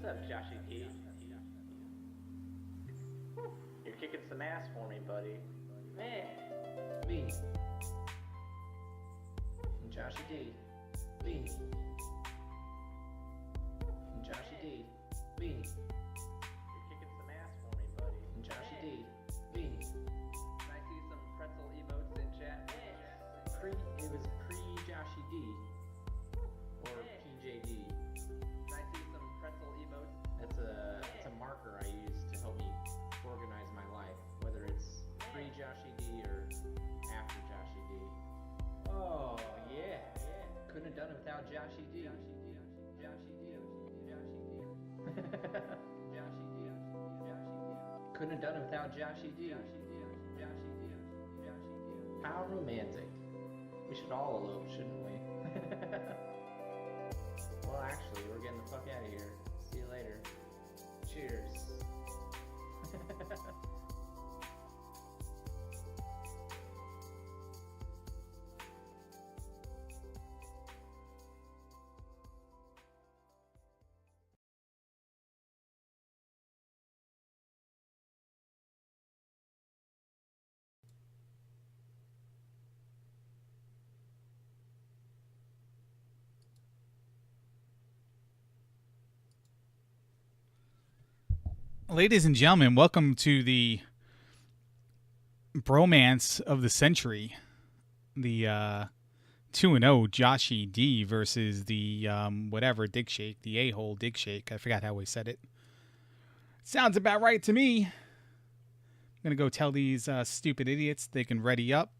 up, Joshy P? You're kicking some ass for me, buddy. Man. Me. And Joshy D. Me. And Joshy D. Me. You're kicking some ass for me, buddy. And Joshy D. Me. Can I see some pretzel emotes in chat? It was pre-Joshy D. Or PJD. Can I see some pretzel emotes? It's a marker I use to help me organize my life, whether it's pre-Joshy D or after Joshy D. Oh yeah. Couldn't have done it without Joshy D. Joshy D. Couldn't have done it without Joshy D. How romantic. We should all elope, shouldn't we? Well, actually, we're getting the fuck out of here. See you later. Cheers. Ladies and gentlemen, welcome to the bromance of the century. The 2-0 Joshy D versus the whatever Digshake, the a-hole Digshake. I forgot how we said it. Sounds about right to me. I'm going to go tell these stupid idiots they can ready up.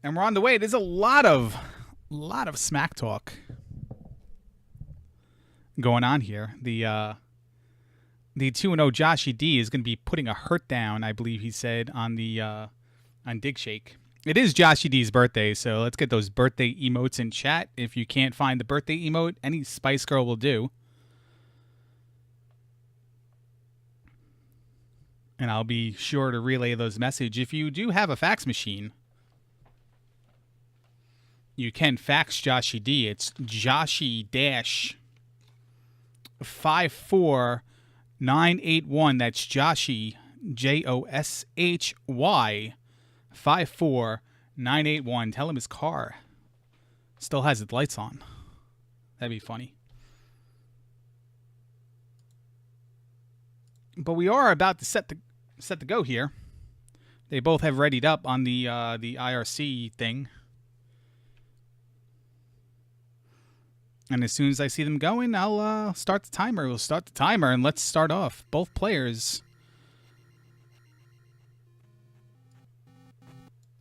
And we're on the way. There's a lot of smack talk going on here. The 2-0 Joshy D is going to be putting a hurt down, I believe he said, on Digshake. It is Joshy D's birthday, so let's get those birthday emotes in chat. If you can't find the birthday emote, any Spice Girl will do. And I'll be sure to relay those messages. If you do have a fax machine, you can fax Joshy D. It's Joshy-54981. That's Joshy, Joshy 54981. Tell him his car still has its lights on. That'd be funny. But we are about to set to go here. They both have readied up on the IRC thing. And as soon as I see them going, I'll start the timer. We'll start the timer, and let's start off. Both players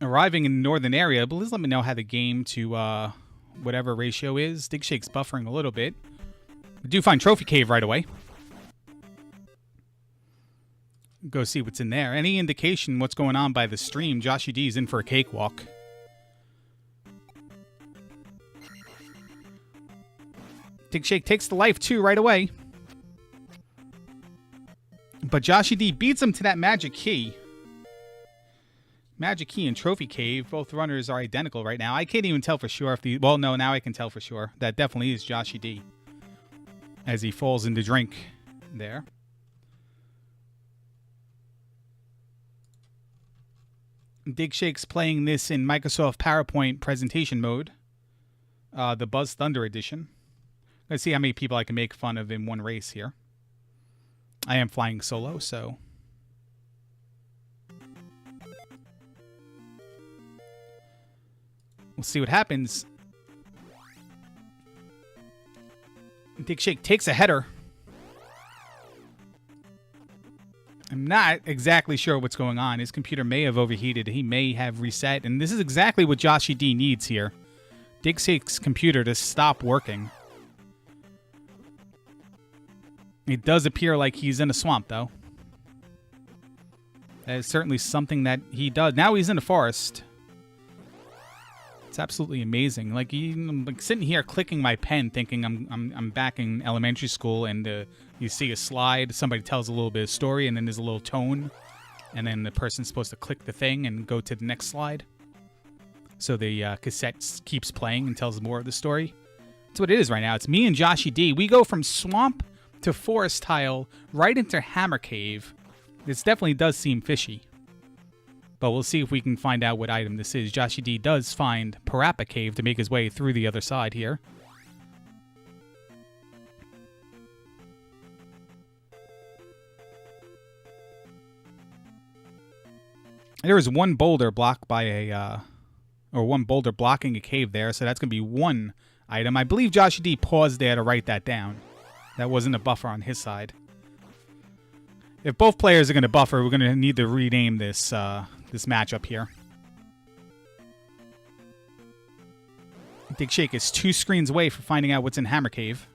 arriving in the northern area. But please let me know how the game to whatever ratio is. Digshake's buffering a little bit. We do find Trophy Cave right away. Go see what's in there. Any indication what's going on by the stream, Joshy D is in for a cakewalk. Digshake takes the life, too, right away. But Joshy D beats him to that magic key. Magic key and Trophy Cave. Both runners are identical right now. I can't even tell for sure if the... Well, no, now I can tell for sure. That definitely is Joshy D. As he falls into drink there. Digshake's playing this in Microsoft PowerPoint presentation mode. The Buzz Thunder edition. Let's see how many people I can make fun of in one race here. I am flying solo, so... We'll see what happens. Digshake takes a header. I'm not exactly sure what's going on. His computer may have overheated. He may have reset. And this is exactly what Joshy D needs here. Digshake's computer to stop working. It does appear like he's in a swamp, though. That is certainly something that he does. Now he's in a forest. It's absolutely amazing. Like, I'm like sitting here clicking my pen, thinking I'm back in elementary school, and you see a slide. Somebody tells a little bit of story, and then there's a little tone and then the person's supposed to click the thing and go to the next slide. So the cassette keeps playing and tells more of the story. That's what it is right now. It's me and Joshy D. We go from swamp to forest tile right into Hammer Cave. This definitely does seem fishy. But we'll see if we can find out what item this is. Joshy D does find Parappa Cave to make his way through the other side here. There is one boulder blocked by a, or one boulder blocking a cave there, so that's going to be one item. I believe Joshy D paused there to write that down. That wasn't a buffer on his side. If both players are going to buffer, we're going to need to rename this this matchup here. Digshake is 2 screens away from finding out what's in Hammer Cave.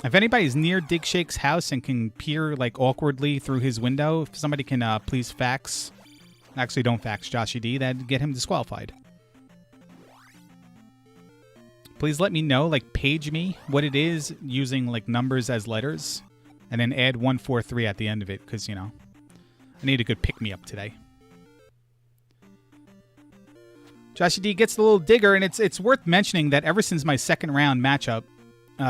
If anybody's near Digshake's house and can peer like awkwardly through his window, if somebody can please fax. Actually, don't fax Joshy D. That'd get him disqualified. Please let me know, like page me what it is using like numbers as letters. And then add 143 at the end of it, because, you know, I need a good pick-me-up today. Joshy D gets the little digger, and it's worth mentioning that ever since my second round matchup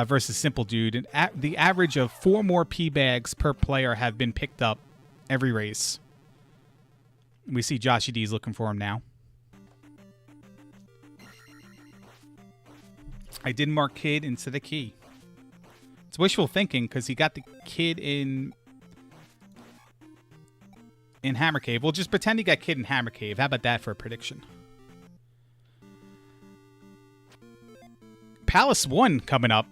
versus Simple Dude, the average of 4 more P-bags per player have been picked up every race. We see Joshy D's looking for him now. I did mark kid instead of key. It's wishful thinking because he got the kid in Hammer Cave. We'll just pretend he got kid in Hammer Cave. How about that for a prediction? Palace 1 coming up.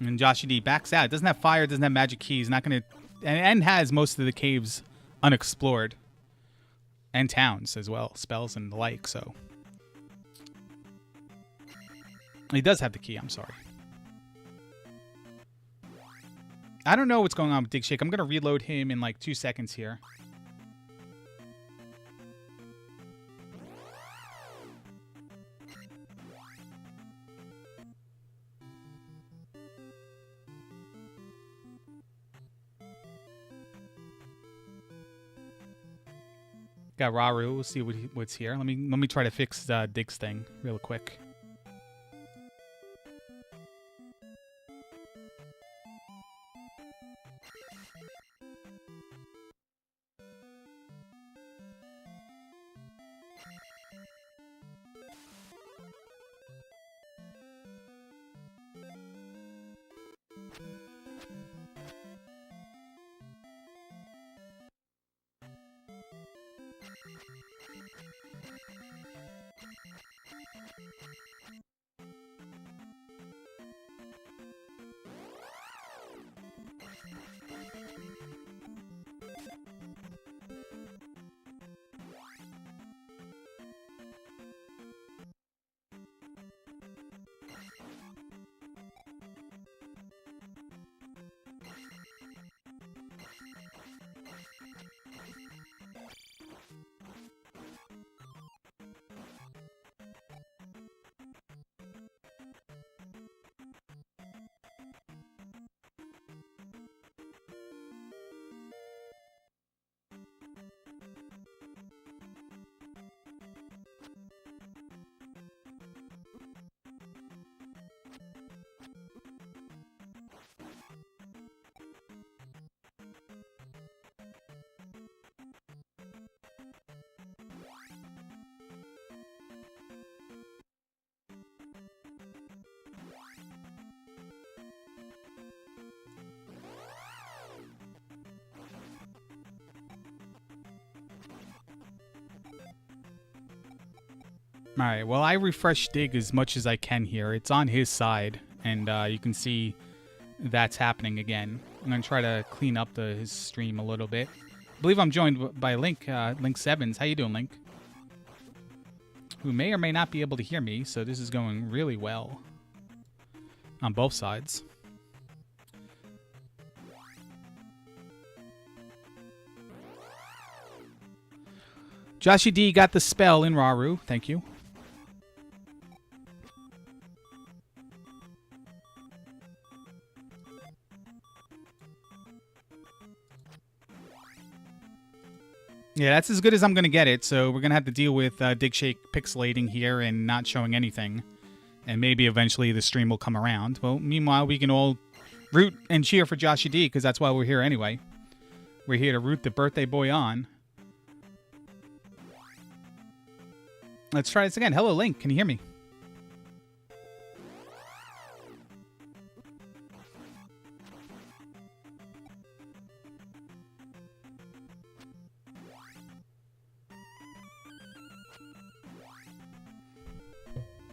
And Joshy D backs out. Doesn't have fire, doesn't have magic keys. Not going to... And has most of the caves unexplored. And towns as well. Spells and the like, so... He does have the key, I'm sorry. I don't know what's going on with Digshake. I'm going to reload him in like 2 seconds here. Got Raru. We'll see what's here. Let me try to fix Dig's thing real quick. Alright, well, I refresh Dig as much as I can here. It's on his side, and you can see that's happening again. I'm going to try to clean up his stream a little bit. I believe I'm joined by Link, Link Sevens. How you doing, Link? Who may or may not be able to hear me, so this is going really well on both sides. Joshy D got the spell in Raru. Thank you. Yeah, that's as good as I'm going to get it, so we're going to have to deal with Digshake pixelating here and not showing anything. And maybe eventually the stream will come around. Well, meanwhile, we can all root and cheer for Joshy D, because that's why we're here anyway. We're here to root the birthday boy on. Let's try this again. Hello, Link. Can you hear me?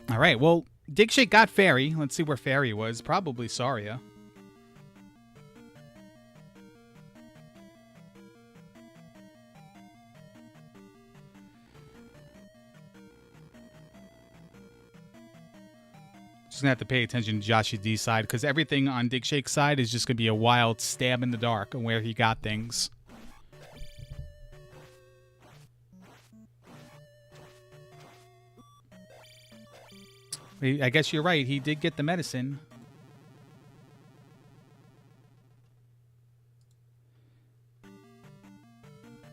All right, well, Digshake got Fairy. Let's see where Fairy was. Probably Saria. Just going to have to pay attention to Joshy D's side, because everything on Digshake's side is just going to be a wild stab in the dark on where he got things. I guess you're right. He did get the medicine.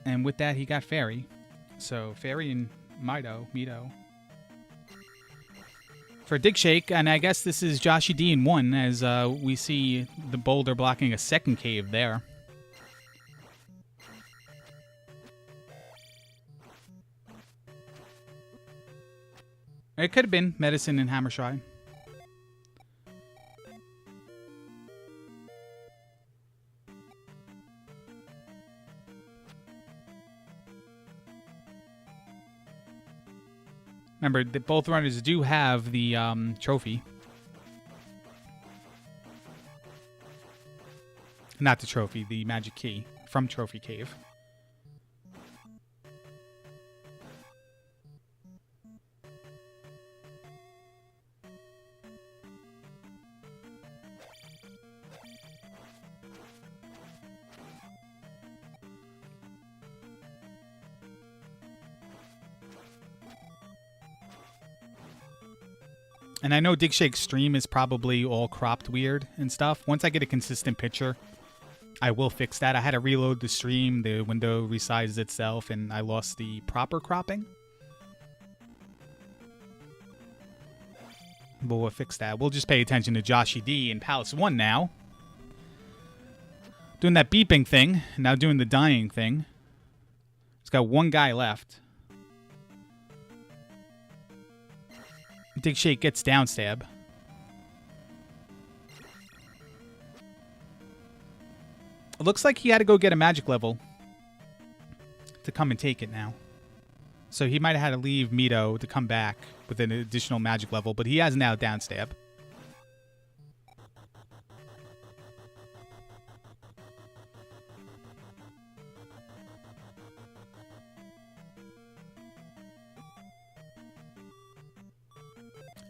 And with that, he got Fairy. So, Fairy and Mito. For Digshake, and I guess this is Joshy D in 1, as we see the boulder blocking a second cave there. It could have been Medicine and Hammer Shrine. Remember that both runners do have the trophy. Not the trophy, the magic key from Trophy Cave. And I know Digshake's stream is probably all cropped weird and stuff. Once I get a consistent picture, I will fix that. I had to reload the stream. The window resized itself, and I lost the proper cropping. But we'll fix that. We'll just pay attention to Joshy D in Palace 1 now. Doing that beeping thing. Now doing the dying thing. It's got one guy left. Digshake gets down stab. It looks like he had to go get a magic level to come and take it now. So he might have had to leave Mito to come back with an additional magic level, but he has now down stab.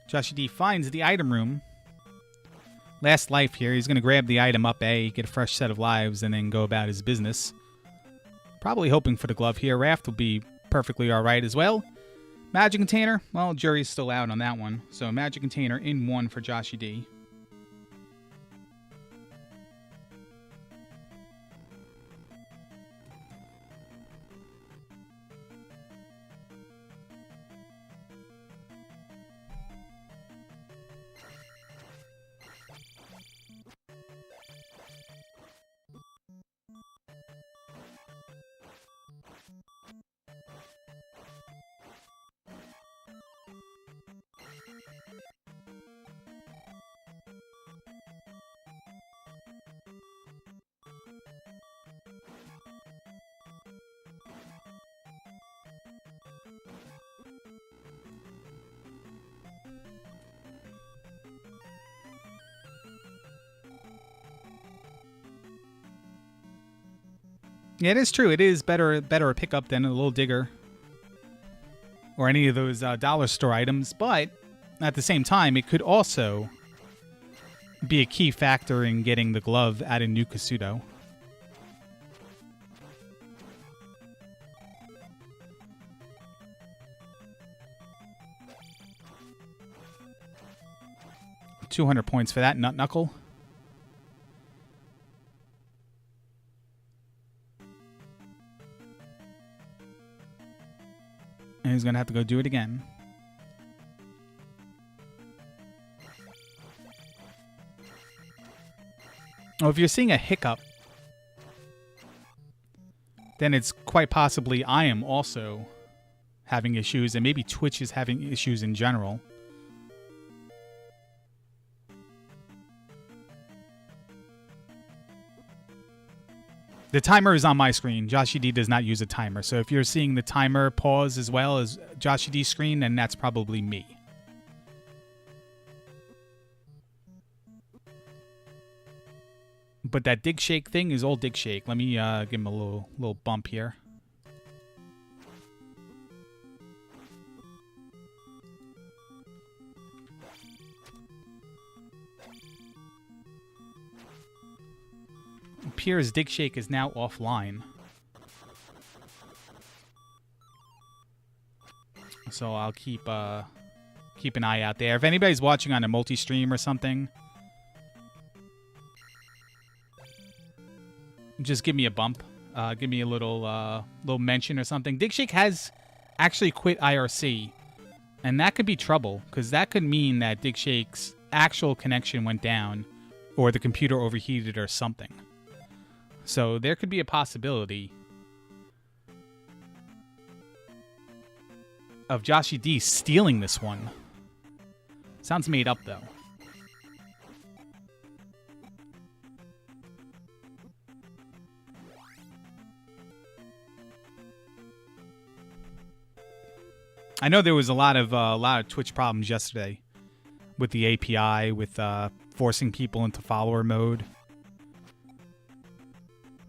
Joshy D finds the item room. Last life here. He's going to grab the item up A, get a fresh set of lives, and then go about his business. Probably hoping for the glove here. Raft will be perfectly alright as well. Magic container. Well, jury's still out on that one. So magic container in 1 for Joshy D. Yeah, it is true. It is better a pickup than a little digger or any of those dollar store items. But at the same time, it could also be a key factor in getting the glove out of New Kasuto. 200 points for that nut knuckle. And he's going to have to go do it again. Oh, if you're seeing a hiccup, then it's quite possibly I am also having issues, and maybe Twitch is having issues in general. The timer is on my screen. Joshy D does not use a timer. So if you're seeing the timer pause as well as Joshy D's screen, then that's probably me. But that Digshake thing is old Digshake. Let me give him a little bump here. Appears Digshake is now offline. So I'll keep an eye out there. If anybody's watching on a multi-stream or something, just give me a bump. Give me a little mention or something. Digshake has actually quit IRC, and that could be trouble, because that could mean that Digshake's actual connection went down, or the computer overheated or something. So there could be a possibility of Joshy D stealing this one. Sounds made up, though. I know there was a lot of Twitch problems yesterday with the API, with forcing people into follower mode.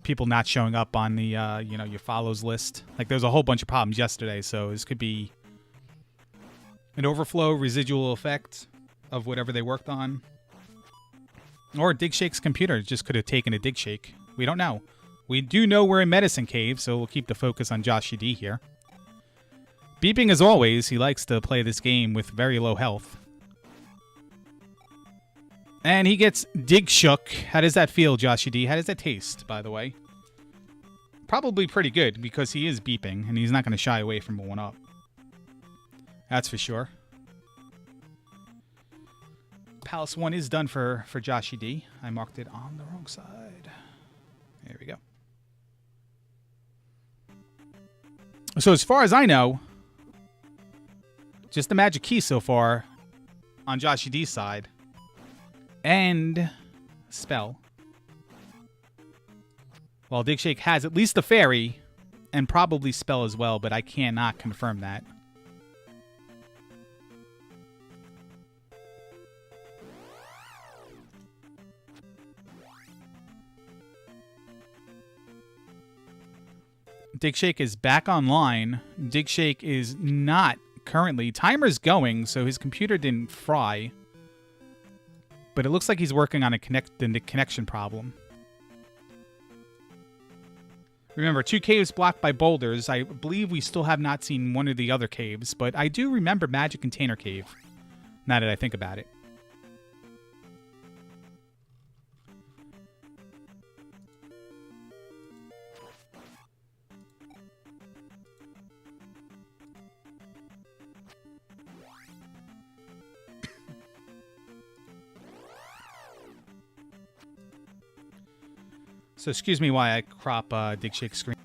People not showing up on the your follows list. Like, there's a whole bunch of problems yesterday, so this could be an overflow residual effect of whatever they worked on. Or Digshake's computer just could have taken a Digshake. We don't know. We do know we're in Medicine Cave, so we'll keep the focus on Joshy D here. Beeping as always, he likes to play this game with very low health. And he gets dig shook. How does that feel, Joshy D? How does that taste, by the way? Probably pretty good, because he is beeping, and he's not going to shy away from a 1-up. That's for sure. Palace 1 is done for Joshy D. I marked it on the wrong side. There we go. So as far as I know, just the magic key so far on Joshy D's side. And spell. Well, Digshake has at least the fairy and probably spell as well, but I cannot confirm that. Digshake is back online. Digshake is not currently. Timer's going, so his computer didn't fry. But it looks like he's working on the connection problem. Remember, 2 caves blocked by boulders. I believe we still have not seen one of the other caves, but I do remember Magic Container Cave, now that I think about it. So excuse me while I crop Digshake's screen.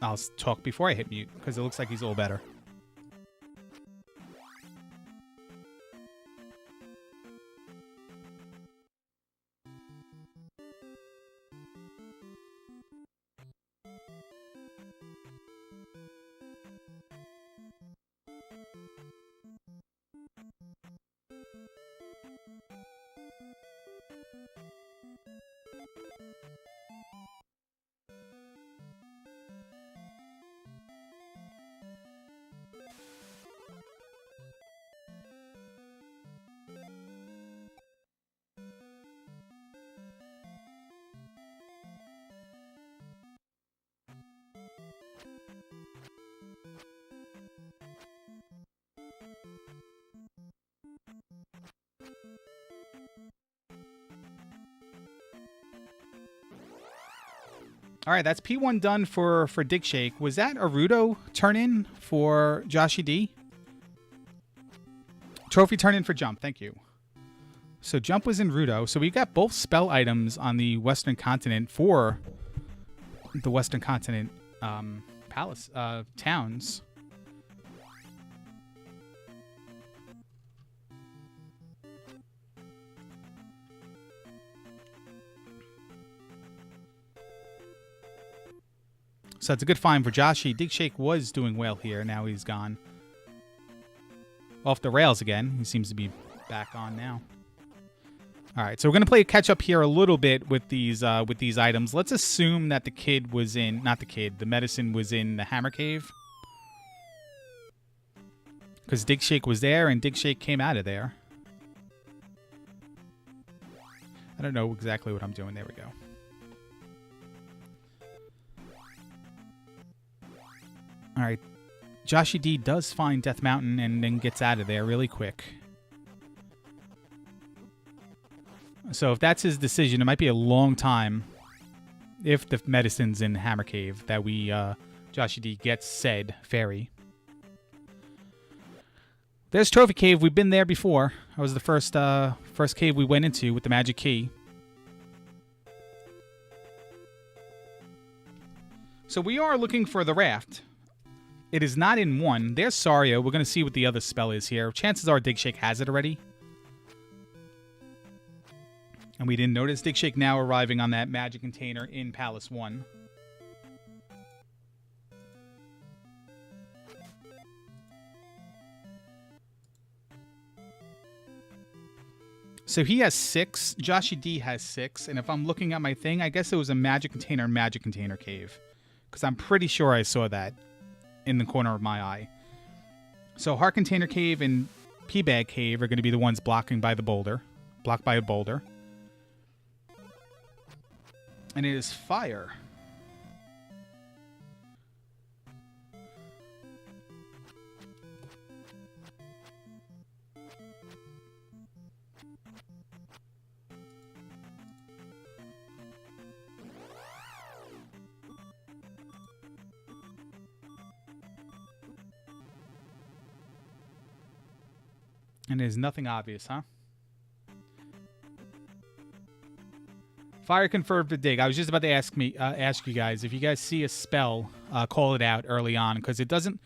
I'll talk before I hit mute, because it looks like he's a little better. All right, that's P1 done for Digshake. Was that a Rudo turn-in for Joshy D? Trophy turn-in for Jump. Thank you. So Jump was in Rudo. So we got both spell items on the Western Continent for the Western Continent palace towns. So it's a good find for Joshy. Digshake was doing well here. Now he's gone off the rails again. He seems to be back on now. All right, so we're gonna play catch up here a little bit with these items. Let's assume that the kid was in, not the kid, the medicine was in the Hammer Cave, because Digshake was there and Digshake came out of there. I don't know exactly what I'm doing. There we go. All right, Joshy D does find Death Mountain and then gets out of there really quick. So if that's his decision, it might be a long time, if the medicine's in Hammer Cave, that we, Joshy D gets said fairy. There's Trophy Cave. We've been there before. That was the first cave we went into with the magic key. So we are looking for the raft. It is not in one. There's Saria. We're going to see what the other spell is here. Chances are Digshake has it already. And we didn't notice Digshake now arriving on that magic container in Palace 1. So he has 6. Joshy D has 6. And if I'm looking at my thing, I guess it was a magic container cave. Because I'm pretty sure I saw that in the corner of my eye. So Heart Container Cave and P-Bag Cave are going to be the ones blocked by a boulder. And it is fire. And there's nothing obvious, huh? Fire confirmed to dig. I was just about to ask you guys, if you guys see a spell, call it out early on, because it doesn't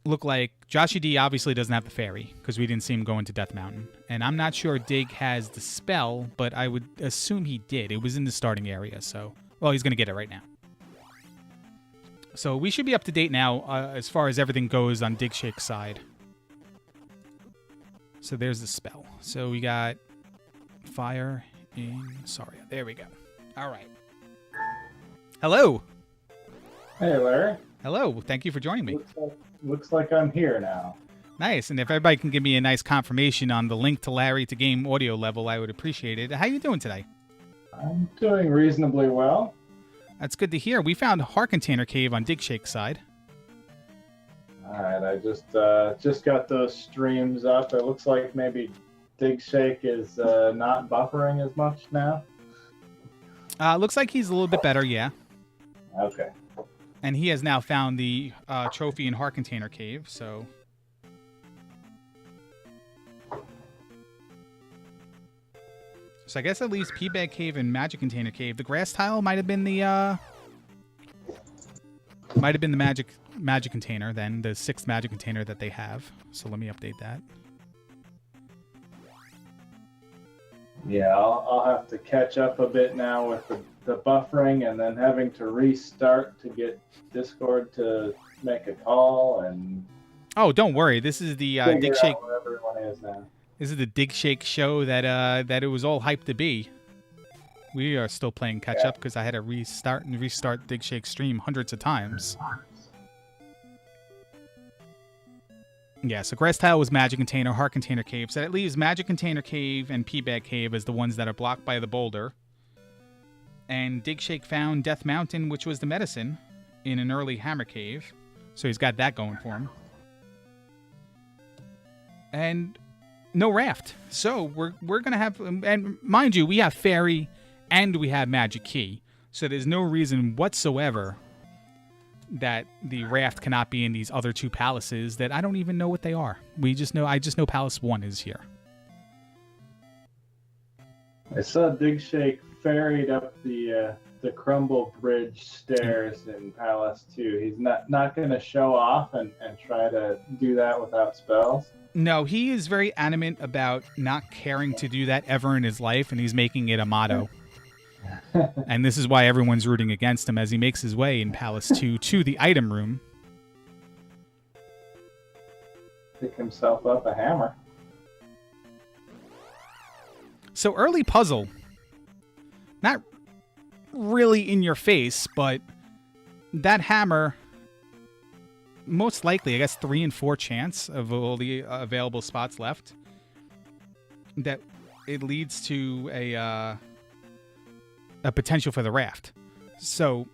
look like... Joshy D obviously doesn't have the fairy, because we didn't see him go into Death Mountain. And I'm not sure Dig has the spell, but I would assume he did. It was in the starting area, so... Well, he's going to get it right now. So we should be up to date now, as far as everything goes on Digshake's side. So there's the spell. So we got fire in Saria. There we go. All right. Hello. Hey, Larry. Hello. Thank you for joining me. Looks like I'm here now. Nice. And if everybody can give me a nice confirmation on the link to Larry to game audio level, I would appreciate it. How you doing today? I'm doing reasonably well. That's good to hear. We found Heart Container Cave on Digshake's side. All right, I just got those streams up. It looks like maybe Digshake is not buffering as much now. Looks like he's a little bit better, yeah. Okay. And he has now found the trophy in Heart Container Cave, so... So I guess at least P-Bag Cave and Magic Container Cave. The grass tile might have been the magic container then, the 6th magic container that they have. So let me update that. Yeah, I'll have to catch up a bit now with the buffering and then having to restart to get Discord to make a call and... Oh, don't worry. This is the Digshake... where everyone is now. This is the Digshake show that it was all hyped to be. We are still playing catch up because I had to restart Digshake stream hundreds of times. Yeah, so Grass Tile was Magic Container, Heart Container Cave. So that leaves Magic Container Cave and P-Bag Cave as the ones that are blocked by the boulder. And Digshake found Death Mountain, which was the medicine, in an early Hammer Cave. So he's got that going for him. And no raft. So we're going to have... And mind you, we have Fairy and we have Magic Key. So there's no reason whatsoever that the raft cannot be in these other 2 palaces that I don't even know what they are. I just know Palace 1 is here. I saw Digshake ferried up the Crumble Bridge stairs in Palace 2. He's not going to show off and try to do that without spells. No, he is very adamant about not caring to do that ever in his life, and he's making it a motto. And this is why everyone's rooting against him as he makes his way in Palace 2 to the item room. Pick himself up a hammer. So early puzzle. Not really in your face, but that hammer, most likely, I guess 3 and 4 chance of all the available spots left, that it leads to a potential for the raft. So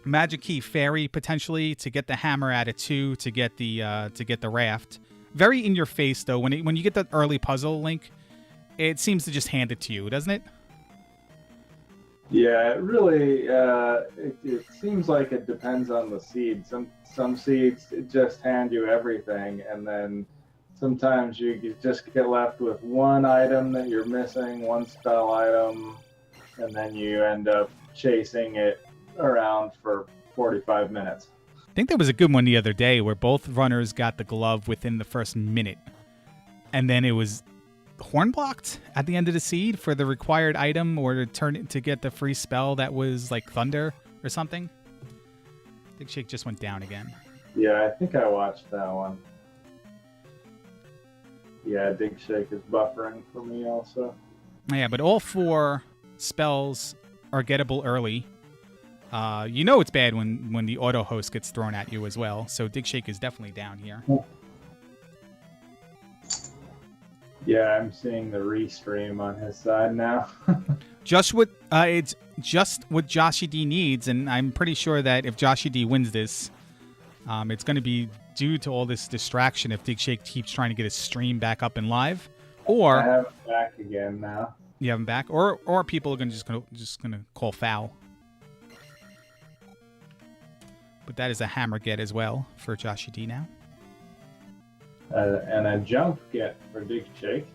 magic key fairy potentially to get the hammer at it 2 to get the raft. Very in your face though. When you get that early puzzle, Link, it seems to just hand it to you, doesn't it? Yeah, it really it seems like it depends on the seed. Some seeds just hand you everything, and then sometimes you just get left with one item that you're missing, one spell item, and then you end up chasing it around for 45 minutes. I think there was a good one the other day where both runners got the glove within the first minute, and then it was horn blocked at the end of the seed for the required item or to turn it to get the free spell that was like thunder or something. Digshake just went down again. Yeah, I think I watched that one. Yeah, Digshake is buffering for me also. Yeah, but all 4 spells are gettable early. You know it's bad when the auto host gets thrown at you as well, so Digshake is definitely down here. Yeah, I'm seeing the restream on his side now. It's just what Joshy D needs, and I'm pretty sure that if Joshy D wins this, it's going to be due to all this distraction if Digshake keeps trying to get his stream back up and live, or I have it back again now. You have him back, or people are just gonna call foul. But that is a hammer get as well for Joshy D now. And a jump get for Digshake.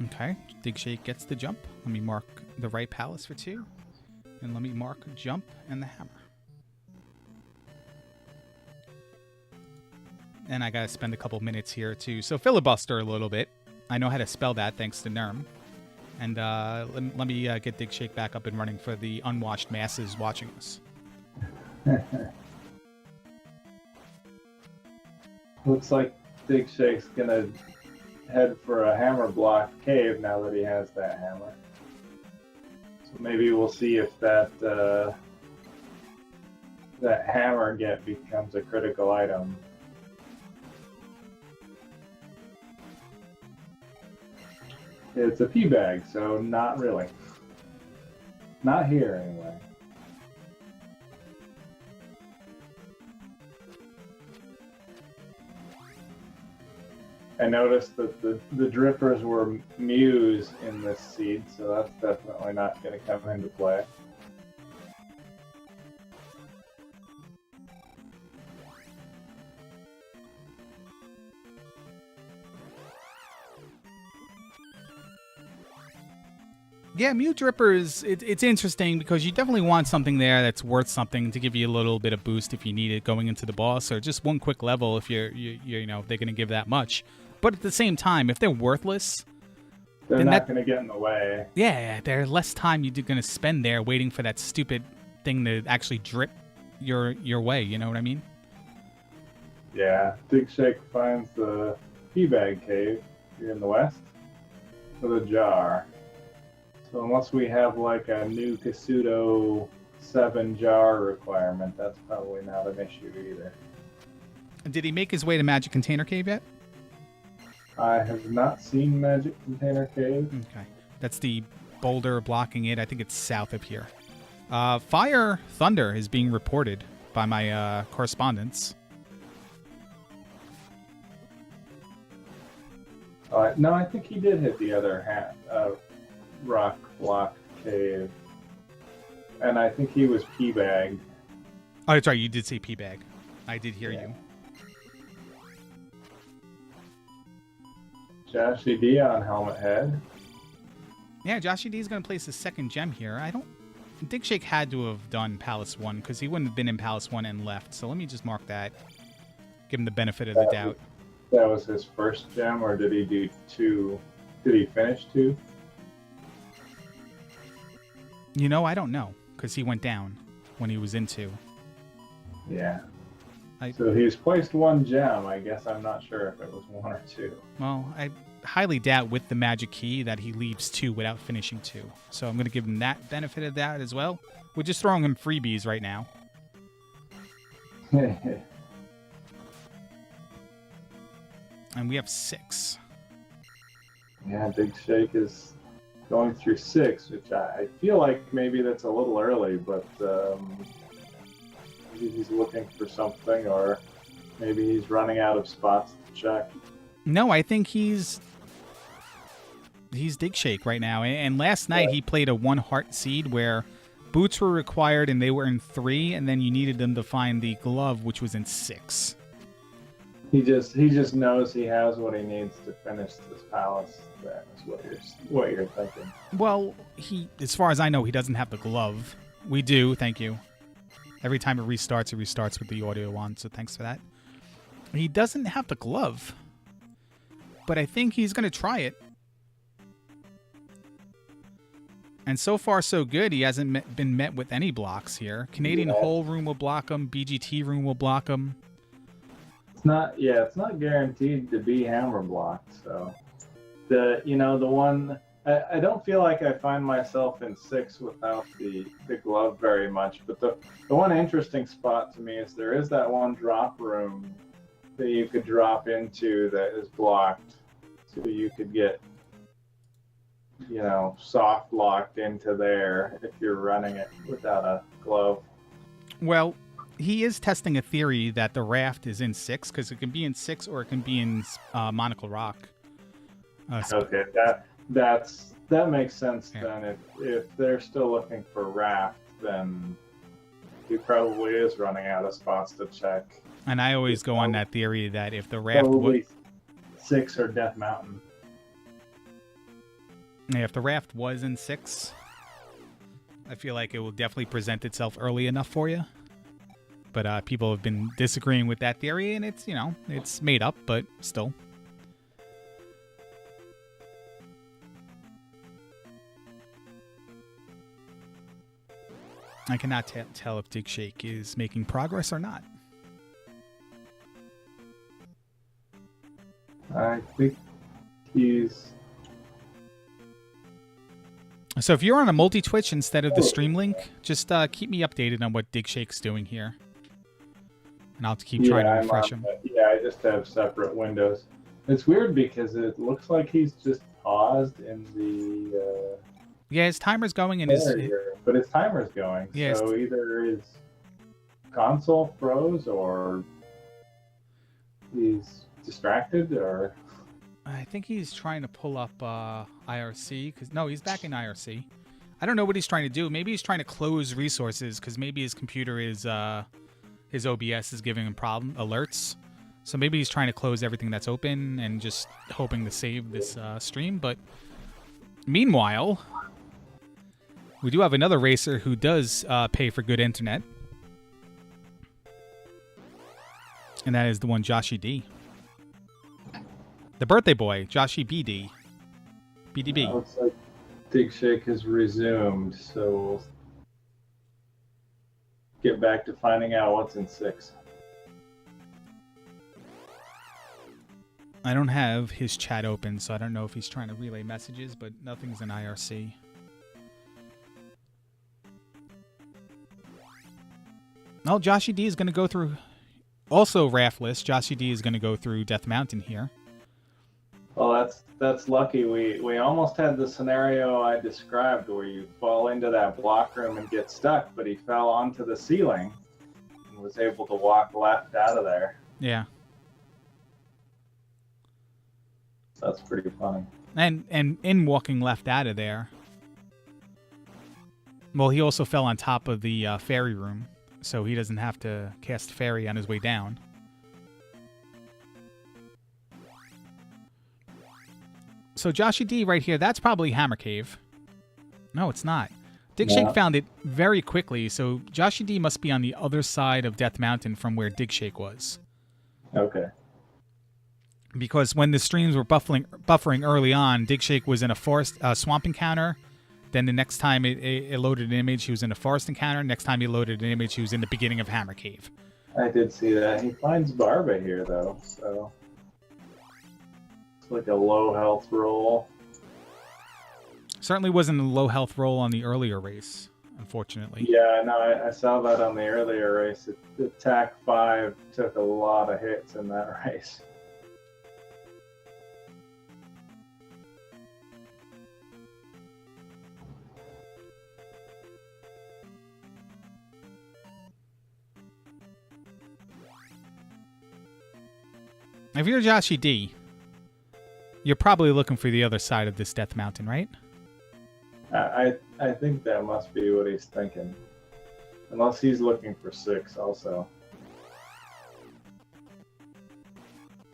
Okay, Digshake gets the jump. Let me mark the right palace for 2. And let me mark jump and the hammer. And I gotta spend a couple minutes here to filibuster a little bit. I know how to spell that thanks to Nerm. And let me get Digshake back up and running for the unwashed masses watching us. Looks like Digshake's gonna head for a hammer block cave now that he has that hammer. So maybe we'll see if that hammer get becomes a critical item. It's a pea bag, so not really. Not here anyway. I noticed that the drippers were Mews in this seed, so that's definitely not going to come into play. Yeah, Mew Drippers, it's interesting because you definitely want something there that's worth something to give you a little bit of boost if you need it going into the boss, or just one quick level if you're if they're going to give that much. But at the same time, if they're worthless, they're not going to get in the way. Yeah, there's less time you're going to spend there waiting for that stupid thing to actually drip your way. You know what I mean? Yeah, Digshake finds the Teabag Cave here in the west with a jar. So unless we have like a new Kasuto 7 jar requirement, that's probably not an issue either. Did he make his way to Magic Container Cave yet? I have not seen Magic Container Cave. Okay. That's the boulder blocking it. I think it's south of here. Fire Thunder is being reported by my correspondents. No, I think he did hit the other rock block cave. and I think he was P-bagged. Oh, that's right. You did say P-bag. I did hear you. Joshy D on Helmet Head. Yeah, Joshy D is going to place his second gem here. Digshake had to have done Palace 1 because he wouldn't have been in Palace 1 and left. So let me just mark that. Give him the benefit of the doubt. That was his first gem, or did he do 2? Did he finish 2? You know, I don't know because he went down when he was in 2. Yeah. So he's placed 1 gem. I guess I'm not sure if it was 1 or 2. Well, I highly doubt with the magic key that he leaves 2 without finishing 2. So I'm going to give him that benefit of that as well. We're just throwing him freebies right now. And we have 6. Yeah, Digshake is going through 6, which I feel like maybe that's a little early, but maybe he's looking for something, or maybe he's running out of spots to check. No, I think he's Digshake right now. And last night he played a 1 heart seed where boots were required and they were in 3, and then you needed them to find the glove, which was in 6. He just knows he has what he needs to finish this palace. That is what you're thinking. Well, as far as I know, he doesn't have the glove. We do, thank you. Every time it restarts with the audio on, so thanks for that. He doesn't have the glove, but I think he's going to try it. And so far, so good. He hasn't been met with any blocks here. Canadian Hole Room will block him. BGT Room will block him. It's not guaranteed to be hammer blocked. So the one I don't feel like I find myself in 6 without the glove very much. But the one interesting spot to me is there is that one drop room that you could drop into that is blocked, so you could get soft locked into there if you're running it without a glove. Well, he is testing a theory that the raft is in 6 because it can be in 6 or it can be in Monocle Rock. Okay, that makes sense. Yeah. Then if they're still looking for raft, then he probably is running out of spots to check. And I always go on that theory that if the raft was 6 or Death Mountain. Yeah, if the raft was in 6, I feel like it will definitely present itself early enough for you. But people have been disagreeing with that theory, and it's, it's made up, but still. I cannot tell if Digshake is making progress or not. I think he's... So if you're on a multi-Twitch instead of the stream link, just keep me updated on what Digshake's doing here. And I'll keep trying to refresh him. I just have separate windows. It's weird because it looks like he's just paused in the... yeah, his timer's going and but his timer's going. Yeah, so either his console froze or he's distracted, or... I think he's trying to pull up IRC. No, he's back in IRC. I don't know what he's trying to do. Maybe he's trying to close resources because maybe his computer is... his OBS is giving him alerts. So maybe he's trying to close everything that's open and just hoping to save this stream. But meanwhile, we do have another racer who does pay for good internet. And that is the one Joshy D. The birthday boy, Joshy BD. BDB. Looks like Digshake has resumed, so we'll get back to finding out what's in 6. I don't have his chat open, so I don't know if he's trying to relay messages, but nothing's in IRC. Oh, Joshy D is going to go through... Also raftless, Joshy D is going to go through Death Mountain here. Well, that's lucky. We almost had the scenario I described where you fall into that block room and get stuck, but he fell onto the ceiling and was able to walk left out of there. Yeah. That's pretty funny. And in walking left out of there, Well, he also fell on top of the fairy room, so he doesn't have to cast fairy on his way down. So Joshy D right here, that's probably Hammer Cave. No, it's not. Digshake found it very quickly, so Joshy D must be on the other side of Death Mountain from where Digshake was. Okay. Because when the streams were buffering early on, Digshake was in a forest swamp encounter. Then the next time it loaded an image, he was in a forest encounter. Next time he loaded an image, he was in the beginning of Hammer Cave. I did see that. He finds Barba here, though, so... It's like a low health roll. Certainly wasn't a low health roll on the earlier race, unfortunately. Yeah, no, I saw that on the earlier race. Attack 5 took a lot of hits in that race. If you're Joshy D, you're probably looking for the other side of this Death Mountain, right? I think that must be what he's thinking. Unless he's looking for 6 also.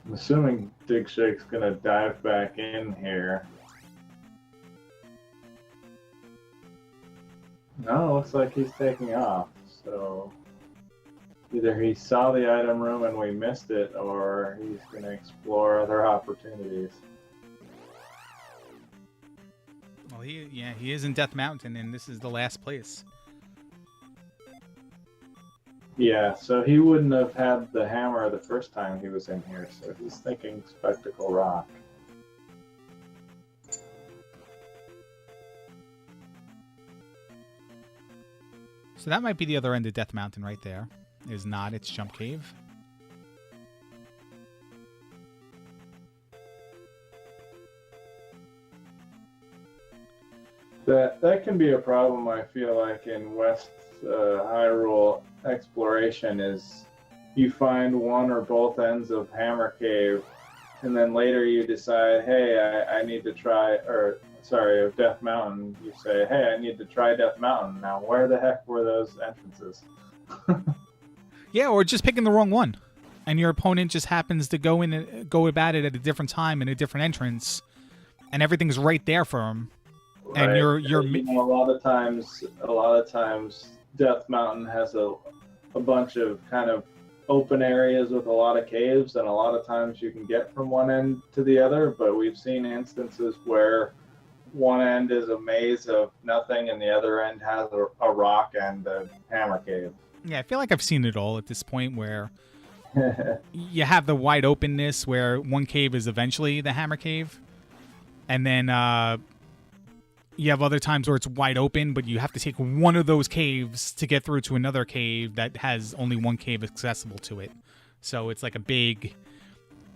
I'm assuming Digshake's gonna dive back in here. No, it looks like he's taking off, so... Either he saw the item room and we missed it, or he's going to explore other opportunities. Well, he is in Death Mountain, and this is the last place. Yeah, so he wouldn't have had the hammer the first time he was in here, so he's thinking Spectacle Rock. So that might be the other end of Death Mountain right there. Is not, it's Jump Cave. That can be a problem, I feel like, in West Hyrule exploration, is you find one or both ends of Hammer Cave, and then later you decide, hey, I need to try, or sorry, of Death Mountain, you say, hey, I need to try Death Mountain. Now, where the heck were those entrances? Yeah, or just picking the wrong one, and your opponent just happens to go about it at a different time in a different entrance, and everything's right there for him. Right. And you're you know, a lot of times, Death Mountain has a bunch of kind of open areas with a lot of caves, and a lot of times you can get from one end to the other. But we've seen instances where one end is a maze of nothing, and the other end has a rock and a hammer cave. Yeah, I feel like I've seen it all at this point, where you have the wide openness where one cave is eventually the hammer cave, and then you have other times where it's wide open, but you have to take one of those caves to get through to another cave that has only one cave accessible to it. So it's like a big,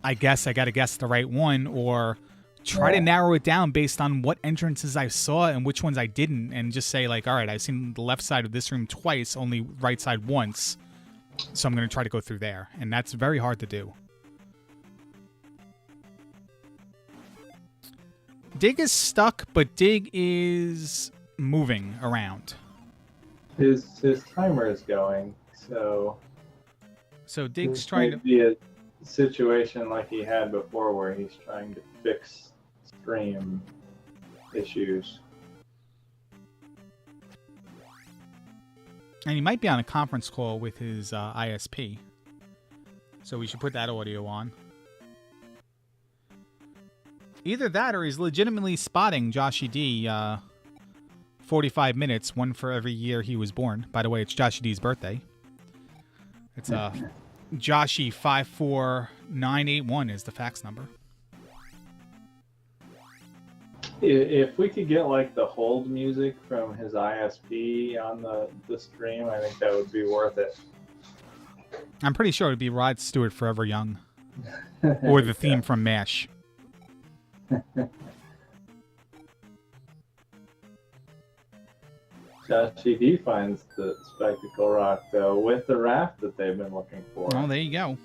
I guess I got to guess the right one, or try to narrow it down based on what entrances I saw and which ones I didn't, and just say, like, all right, I've seen the left side of this room twice, only right side once, so I'm going to try to go through there. And that's very hard to do. Dig is stuck, but Dig is moving around. His timer is going, so Dig's trying to be a situation like he had before, where he's trying to fix stream issues. And he might be on a conference call with his ISP, so we should put that audio on. Either that, or he's legitimately spotting Joshy D 45 minutes, one for every year he was born. By the way, it's Joshy D's birthday. It's Joshy 54981 is the fax number. If we could get like the hold music from his ISP on the stream, I think that would be worth it. I'm pretty sure it'd be Rod Stewart Forever Young, or the theme from MASH. Joshy D finds the Spectacle Rock, though, with the raft that they've been looking for. Oh, there you go.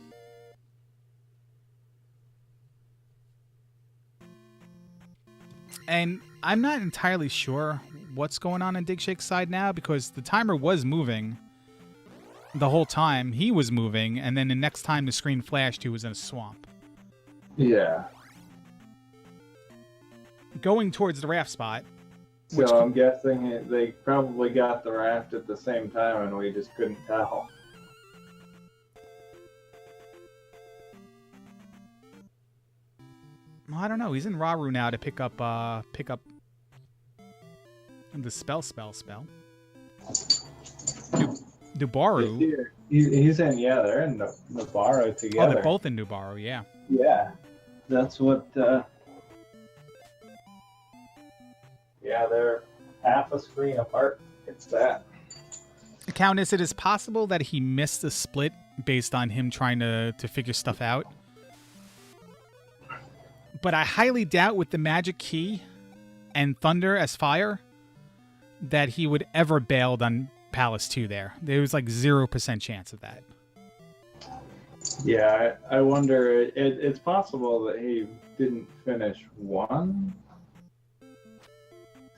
And I'm not entirely sure what's going on Digshake's side now because the timer was moving the whole time. He was moving, and then the next time the screen flashed, he was in a swamp. Yeah. Going towards the raft spot. So I'm guessing they probably got the raft at the same time, and we just couldn't tell. Well, I don't know. He's in Raru now to pick up the spell. Nubaru. He's in, yeah, they're in Nubaru together. Oh, they're both in Nubaru, yeah. Yeah. That's what, yeah, they're half a screen apart. It's that. Countess, it is possible that he missed the split based on him trying to figure stuff out. But I highly doubt with the magic key and Thunder as fire that he would ever bailed on Palace 2 there. There was like 0% chance of that. Yeah, I wonder, it's possible that he didn't finish 1.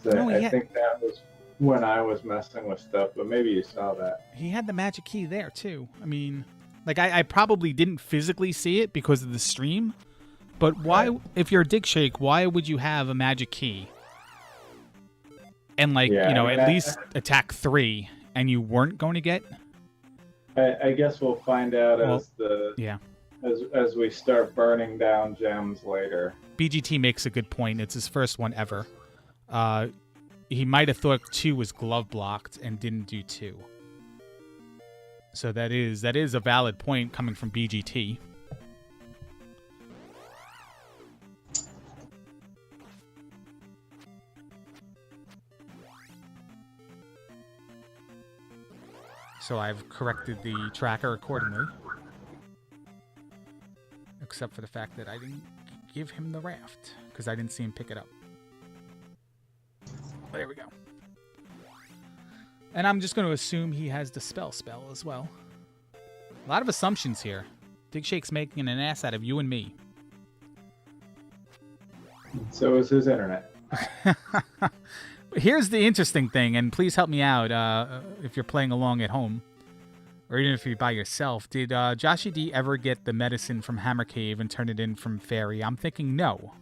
So No, I think that was when I was messing with stuff, but maybe you saw that. He had the magic key there too. I mean, like I probably didn't physically see it because of the stream. But why, if you're a Digshake, why would you have a magic key? And like, Yeah, at least attack 3 and you weren't going to get? I guess we'll find out as we start burning down gems later. BGT makes a good point. It's his first one ever. He might have thought 2 was glove blocked and didn't do 2. So that is a valid point coming from BGT. So I've corrected the tracker accordingly. Except for the fact that I didn't give him the raft, because I didn't see him pick it up. There we go. And I'm just going to assume he has the spell as well. A lot of assumptions here. Digshake's making an ass out of you and me. So is his internet. Here's the interesting thing, and please help me out if you're playing along at home, or even if you're by yourself. Did Joshy D ever get the medicine from Hammer Cave and turn it in from Fairy? I'm thinking no.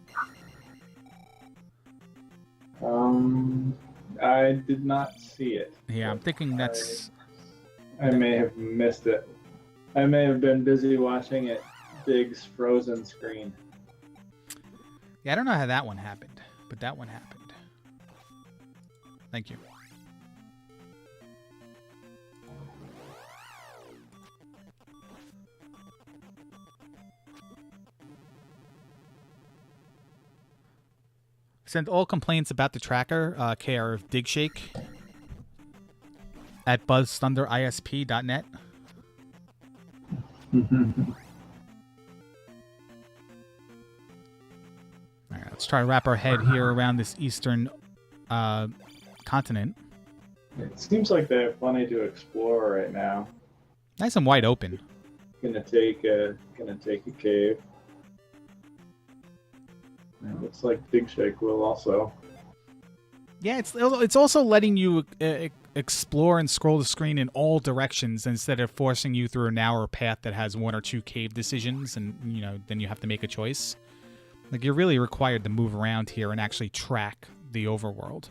I did not see it. Yeah, I'm thinking I may have missed it. I may have been busy watching it. Dig's frozen screen. Yeah, I don't know how that one happened, but that one happened. Thank you. Send all complaints about the tracker, care of Digshake at buzzthunderisp.net. All right, let's try to wrap our head here around this eastern continent. It seems like they have plenty to explore right now. Nice and wide open. Gonna take a cave. It looks like Digshake will also. Yeah, it's also letting you explore and scroll the screen in all directions instead of forcing you through a narrow path that has 1 or 2 cave decisions, and then you have to make a choice. Like, you're really required to move around here and actually track the overworld.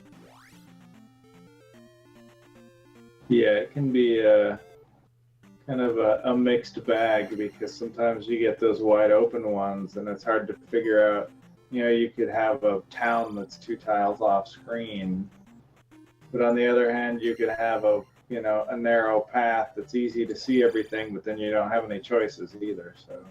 Yeah, it can be kind of a mixed bag because sometimes you get those wide open ones and it's hard to figure out. You could have a town that's 2 tiles off screen, but on the other hand, you could have a narrow path that's easy to see everything, but then you don't have any choices either. So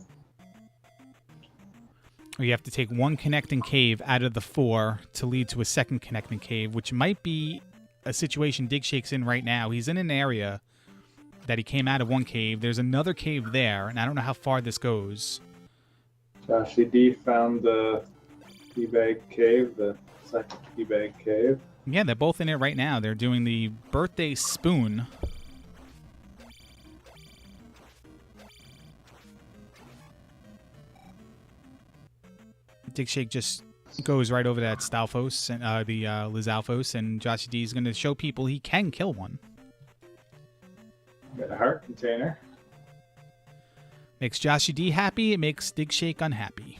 you have to take 1 connecting cave out of the 4 to lead to a second connecting cave, which might be a situation Digshake's in right now. He's in an area that he came out of 1 cave. There's another cave there, and I don't know how far this goes. Joshy D found the teabag cave, the second teabag cave. Yeah, they're both in it right now. They're doing the birthday spoon. Digshake just goes right over that Stalfos and the Lizalfos, and Joshy D is going to show people he can kill one. Got a heart container. Makes Joshy D happy. It makes Digshake unhappy.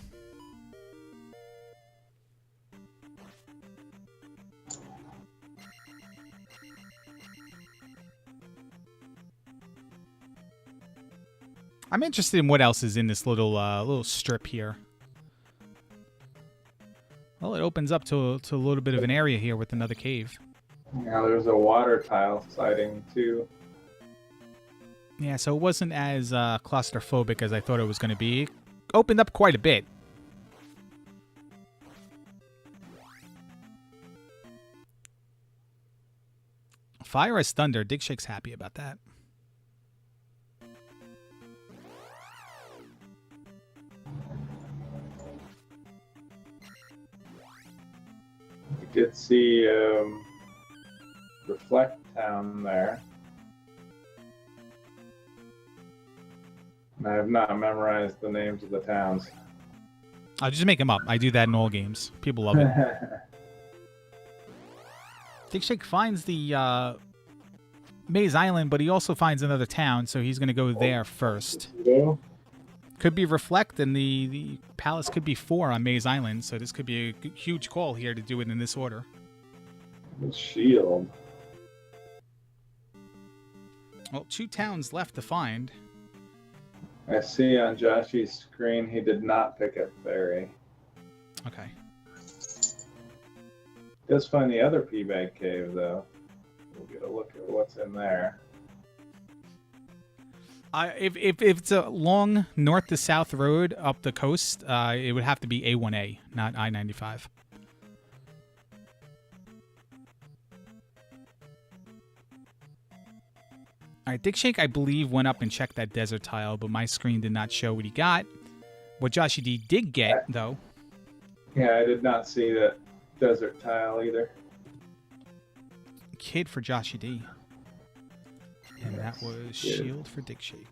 I'm interested in what else is in this little strip here. Well, it opens up to a little bit of an area here with another cave. Yeah, there's a water tile sighting too. Yeah, so it wasn't as claustrophobic as I thought it was going to be. It opened up quite a bit. Fire as thunder. Digshake's happy about that. You did see Reflect Town there. I have not memorized the names of the towns. I'll just make them up. I do that in all games. People love it. Digshake finds the Maze Island, but he also finds another town, so he's going to go there first. Yeah. Could be Reflect, and the palace could be 4 on Maze Island, so this could be a huge call here to do it in this order. The shield. Well, 2 towns left to find. I see on Joshy's screen he did not pick up Fairy. Okay. Does find the other P-Bag Cave, though. We'll get a look at what's in there. If it's a long north to south road up the coast, it would have to be A1A, not I-95. All right, Digshake, I believe, went up and checked that desert tile, but my screen did not show what he got. What Joshy D did get, though... Yeah, I did not see that desert tile either. Kid for Joshy D. And that was shield for Digshake.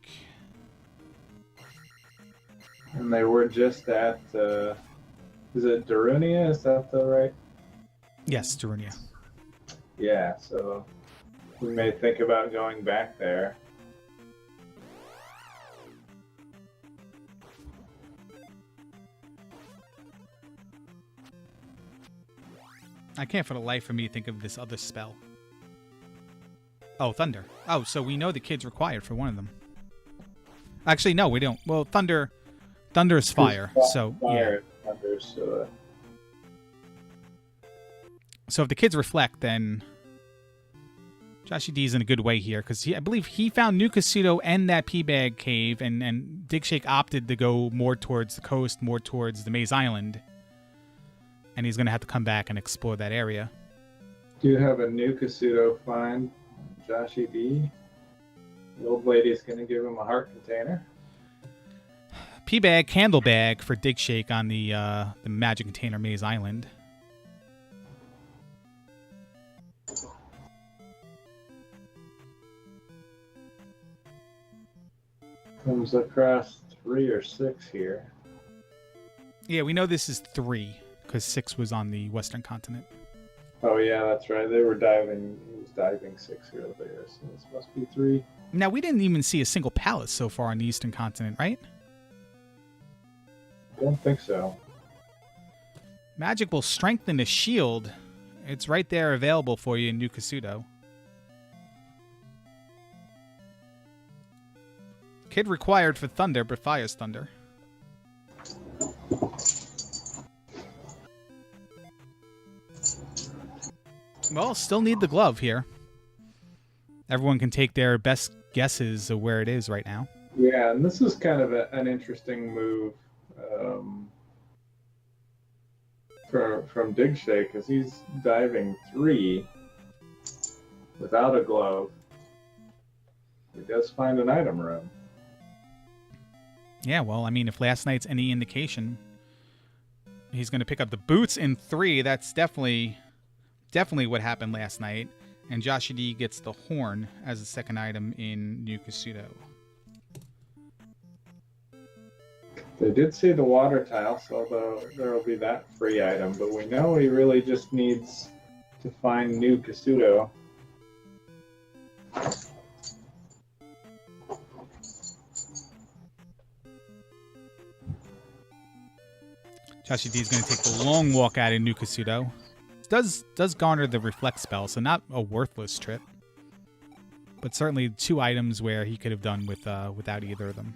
And they were just at, is it Darunia? Is that the right? Yes, Darunia. Yeah, so we may think about going back there. I can't for the life of me think of this other spell. Oh, Thunder. Oh, so we know the kid's required for one of them. Actually, no, we don't. Well, Thunder is fire, so Fire, yeah. Thunder, so, So if the kids reflect, then Joshy D is in a good way here, because I believe he found New Casino and that P-Bag Cave, and Digshake opted to go more towards the coast, more towards the Maze Island. And he's going to have to come back and explore that area. do you have a new Casuto find, Joshy D? The old lady's going to give him a heart container. P-Bag, Candle Bag for Digshake on the Magic Container Maze Island. Comes across 3 or 6 here. Yeah, we know this is 3, because 6 was on the Western Continent. Oh yeah, that's right. They were diving. He was diving 6 earlier, so this must be 3. Now, we didn't even see a single palace so far on the Eastern Continent, right? I don't think so. Magic will strengthen the shield. It's right there available for you in New Casuto. Kid required for Thunder, but fires Thunder. Well, still need the glove here. Everyone can take their best guesses of where it is right now. Yeah, and this is kind of an interesting move from Digshake, because he's diving 3 without a glove. He does find an item room. Yeah, well, I mean, if last night's any indication, he's going to pick up the boots in 3. That's definitely what happened last night. And Joshy D gets the horn as a second item in New Casuto. They did see the water tile, so there will be that free item. But we know he really just needs to find new Kasuto. Joshie D is going to take the long walk out of New Kasuto. Does garner the reflect spell, so not a worthless trip. But certainly 2 items where he could have done with without either of them.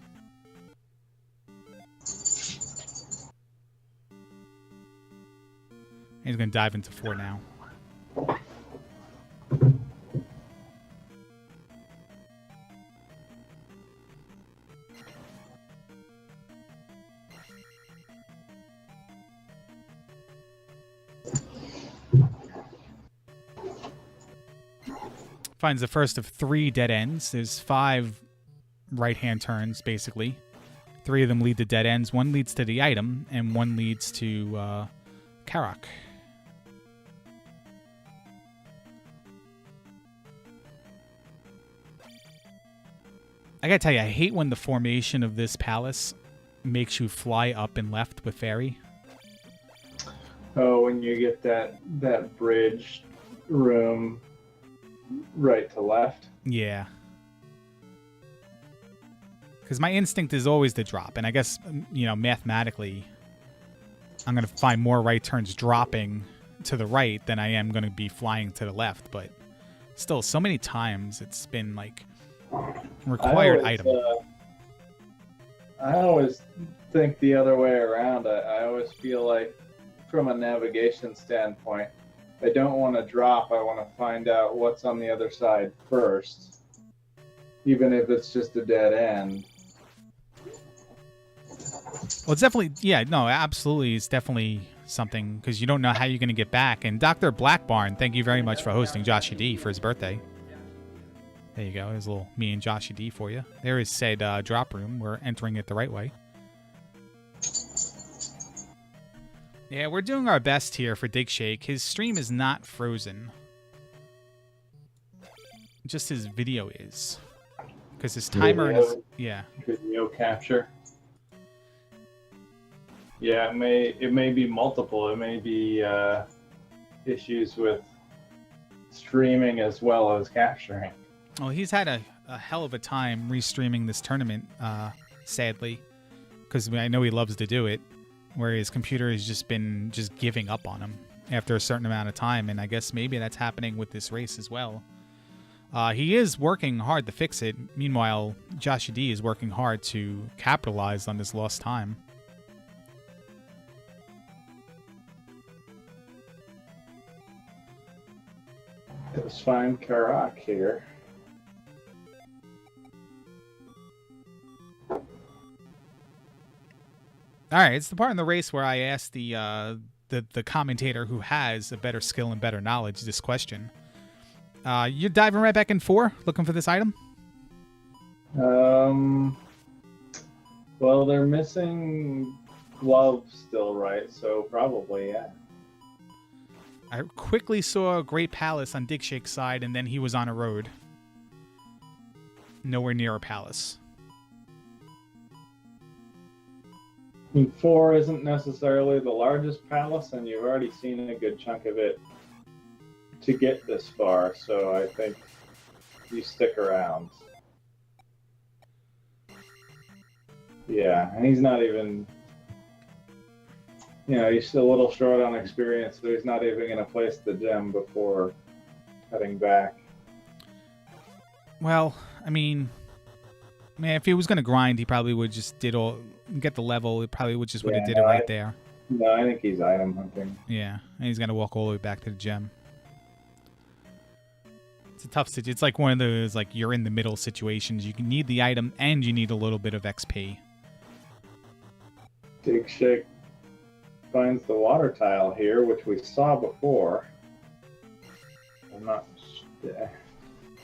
He's going to dive into 4 now. Finds the first of 3 dead ends. There's 5 right-hand turns, basically. 3 of them lead to dead ends. 1 leads to the item, and 1 leads to Karak. I gotta tell you, I hate when the formation of this palace makes you fly up and left with fairy. Oh, when you get that bridge room right to left. Yeah. Because my instinct is always to drop, and I guess, you know, mathematically, I'm going to find more right turns dropping to the right than I am going to be flying to the left, but still, so many times it's been, like, required item. I always think the other way around. I always feel like, from a navigation standpoint, I don't want to drop. I want to find out what's on the other side first, even if it's just a dead end. Well, it's definitely, yeah, no, absolutely. It's definitely something, because you don't know how you're going to get back. And Dr. Blackbarn, thank you very much for hosting Joshie D for his birthday. There you go. There's a little me and Joshie D for you. There is said drop room. We're entering it the right way. Yeah, we're doing our best here for Digshake. His stream is not frozen. Just his video is. Because his timer is... Yeah. Video capture. Yeah, it may be multiple. It may be issues with streaming as well as capturing. Well, he's had a hell of a time restreaming this tournament, sadly. Because I know he loves to do it. Where his computer has just been giving up on him after a certain amount of time, and I guess maybe that's happening with this race as well. He is working hard to fix it. Meanwhile, Joshie D is working hard to capitalize on this lost time. Let's find Karak here. All right, it's the part in the race where I asked the commentator who has a better skill and better knowledge this question. You're diving right back in 4, looking for this item? Well, they're missing gloves still, right? So probably, yeah. I quickly saw a Great Palace on Digshake's side, and then he was on a road. Nowhere near a palace. 4 isn't necessarily the largest palace, and you've already seen a good chunk of it to get this far, so I think you stick around. Yeah, and he's not even, you know, he's still a little short on experience, so he's not even going to place the gem before heading back. Well, I mean, man, if he was going to grind, he probably would just get the level. It probably would just would have did it right there. No, I think he's item hunting. Yeah, and he's going to walk all the way back to the gem. It's a tough situation. It's like one of those, like, you're in the middle situations. You can need the item and you need a little bit of XP. Digshake finds the water tile here, which we saw before. I'm not...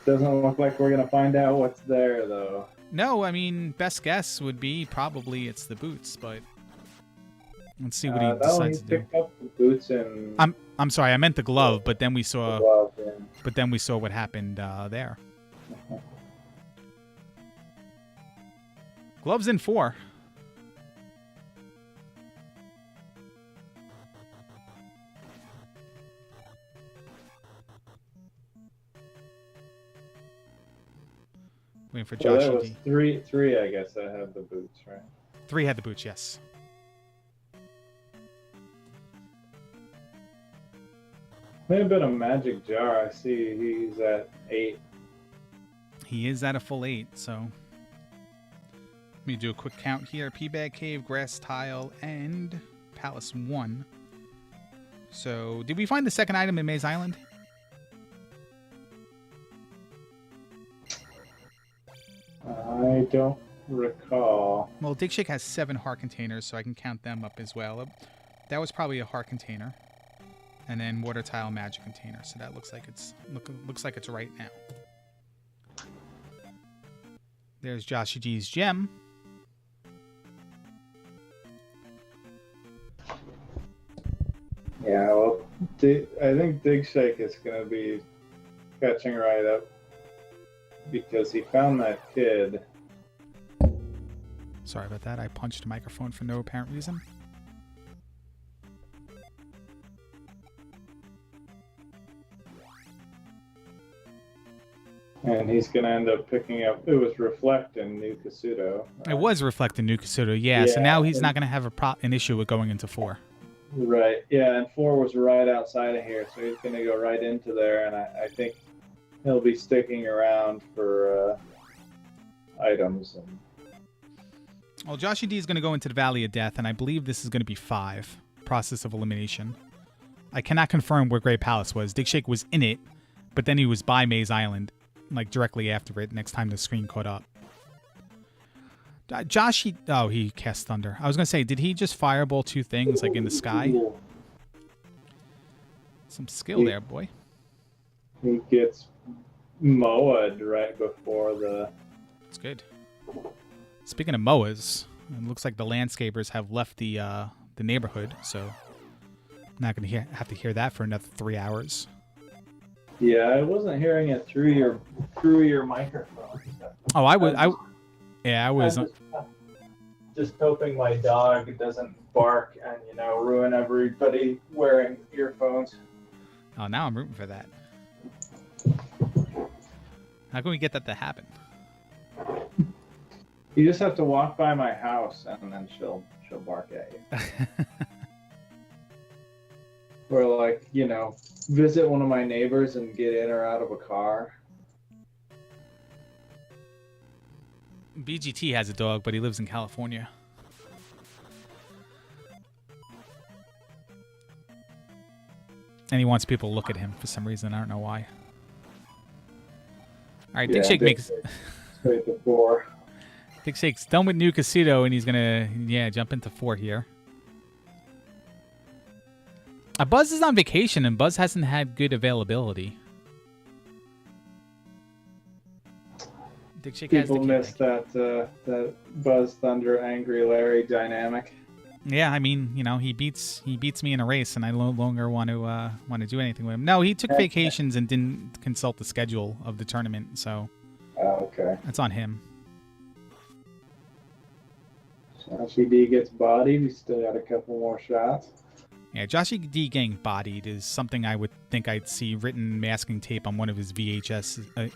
Doesn't look like we're going to find out what's there, though. No, I mean, best guess would be probably it's the boots, but let's see what he decides to do. Picked up the boots and... I'm sorry, I meant the glove, but then we saw... Glove, yeah. But then we saw what happened there. Gloves in 4. Waiting for Well, Josh that and was D. three, I guess, that had the boots, right? 3 had the boots, yes. May have been a magic jar. I see he's at 8. He is at a full 8, so... Let me do a quick count here. P-Bag Cave, Grass Tile, and Palace 1. So, did we find the second item in Maze Island? I don't recall. Well, Digshake has 7 heart containers, so I can count them up as well. That was probably a heart container. And then water tile magic container. So that looks like it's right now. There's Joshy G's gem. Yeah, well, I think Digshake is going to be catching right up because he found that kid. Sorry about that. I punched a microphone for no apparent reason. And he's going to end up picking up. It was Reflect in New Kasuto. It was reflecting New Kasuto, yeah. So now he's not going to have an issue with going into 4. Right. Yeah, and 4 was right outside of here, so he's going to go right into there, and I think he'll be sticking around for items. And... Well, Joshy D is going to go into the Valley of Death, and I believe this is going to be 5. Process of elimination. I cannot confirm where Great Palace was. Digshake was in it, but then he was by Maze Island, like directly after it, next time the screen caught up. Joshy... Oh, he cast Thunder. I was going to say, did he just fireball 2 things, like, in the sky? Some skill there, boy. He gets Moa'd right before the... That's good. Speaking of Moas, it looks like the landscapers have left the neighborhood, so I'm not going to have to hear that for another 3 hours. Yeah, I wasn't hearing it through your microphone. Oh, I was. Just hoping my dog doesn't bark and ruin everybody wearing earphones. Oh, now I'm rooting for that. How can we get that to happen? You just have to walk by my house and then she'll bark at you. Or like, visit one of my neighbors and get in or out of a car. BGT has a dog, but he lives in California. And he wants people to look at him for some reason. I don't know why. All right, Digshake makes... Straight to 4. Digshake's done with New Casino, and he's going to, jump into 4 here. Buzz is on vacation, and Buzz hasn't had good availability. Digshake has People miss that Buzz Thunder Angry Larry dynamic. Yeah, I mean, he beats me in a race, and I no longer want to do anything with him. No, he took vacations and didn't consult the schedule of the tournament, so okay, that's on him. Joshy D gets bodied. We still got a couple more shots. Yeah, Joshy D getting bodied is something I would think I'd see written masking tape on one of his VHS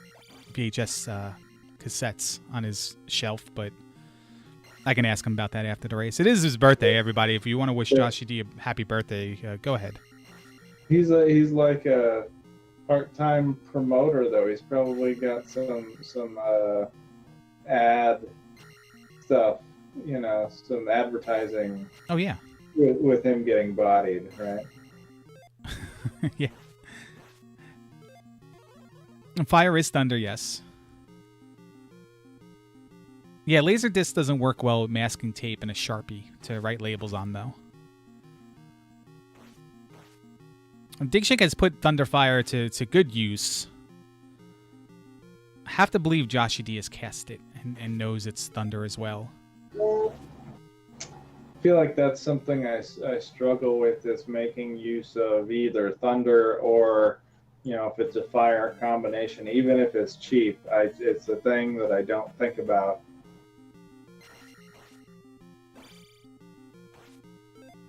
cassettes on his shelf, but I can ask him about that after the race. It is his birthday, everybody. If you want to wish Joshy D a happy birthday, go ahead. He's like a part-time promoter, though. He's probably got some ad stuff, some advertising. Oh yeah. With him getting bodied, right? Yeah. Fire is thunder, yes. Yeah, laser disc doesn't work well with masking tape and a Sharpie to write labels on, though. Digshake has put Thunderfire to good use. I have to believe Joshy D has cast it and knows it's thunder as well. I feel like that's something I struggle with, is making use of either thunder or, if it's a fire combination, even if it's cheap. It's a thing that I don't think about.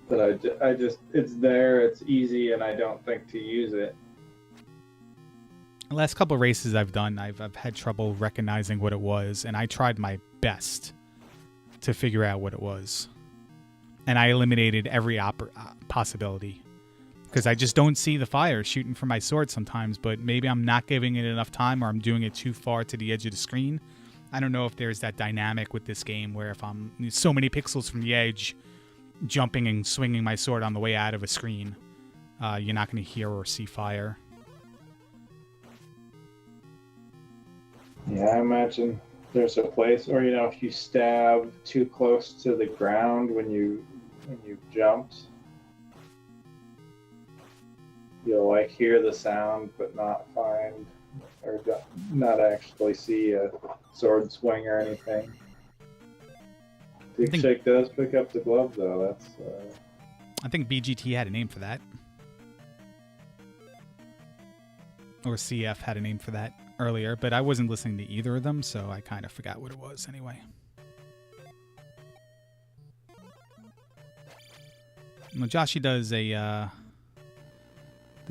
But I just, it's there, it's easy, and I don't think to use it. The last couple of races I've done, I've had trouble recognizing what it was, and I tried my best to figure out what it was. And I eliminated every possibility. Because I just don't see the fire shooting from my sword sometimes, but maybe I'm not giving it enough time or I'm doing it too far to the edge of the screen. I don't know if there's that dynamic with this game where if I'm so many pixels from the edge, jumping and swinging my sword on the way out of a screen, you're not going to hear or see fire. Yeah, I imagine there's a place, or if you stab too close to the ground when you jumped, you'll like hear the sound but not find or not actually see a sword swing or anything. Digshake does pick up the glove though. That's. I think BGT had a name for that, or CF had a name for that earlier, but I wasn't listening to either of them, so I kind of forgot what it was anyway. Well, Joshy does the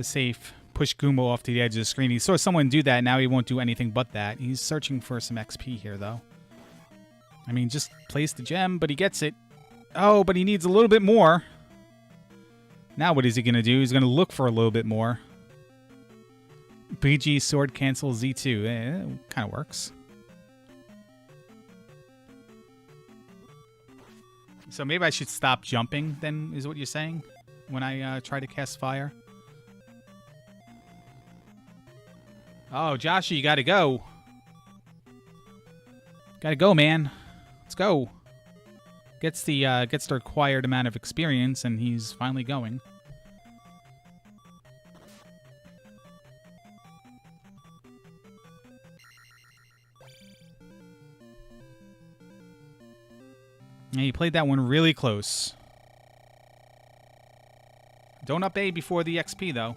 safe push Gumo off to the edge of the screen. He saw someone do that, now he won't do anything but that. He's searching for some XP here, though. I mean, just place the gem, but he gets it. Oh, but he needs a little bit more. Now what is he going to do? He's going to look for a little bit more. BG sword cancel Z2. Kind of works. So maybe I should stop jumping, then, is what you're saying? When I try to cast fire? Oh, Joshy, you gotta go. Gotta go, man. Let's go. Gets the required amount of experience, and he's finally going. Yeah, he played that one really close. Don't up A before the XP, though.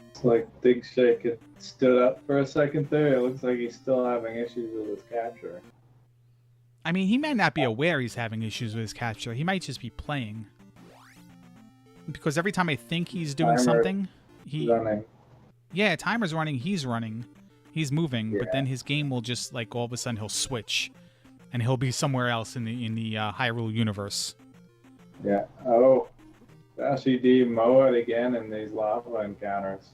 It's like Digshake had stood up for a second there. It looks like he's still having issues with his capture. I mean, he might not be aware he's having issues with his capture. He might just be playing. Because every time I think he's doing something, running. Yeah, timer's running, he's running. He's moving, Yeah. but then his game will just, like, all of a sudden he'll switch. And he'll be somewhere else in the Hyrule universe. Yeah. Oh. Joshy D mow it again in these lava encounters.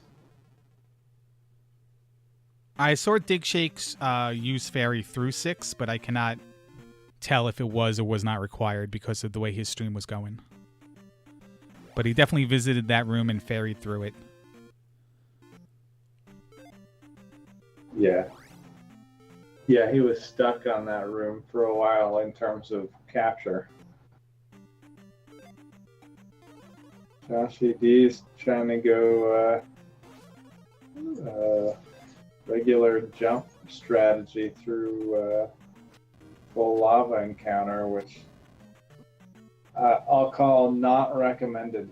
I saw Digshake's use fairy through 6, but I cannot tell if it was or was not required because of the way his stream was going. But he definitely visited that room and ferried through it. Yeah. Yeah, he was stuck on that room for a while in terms of capture. Joshy D's trying to go regular jump strategy through full lava encounter, which I'll call not recommended.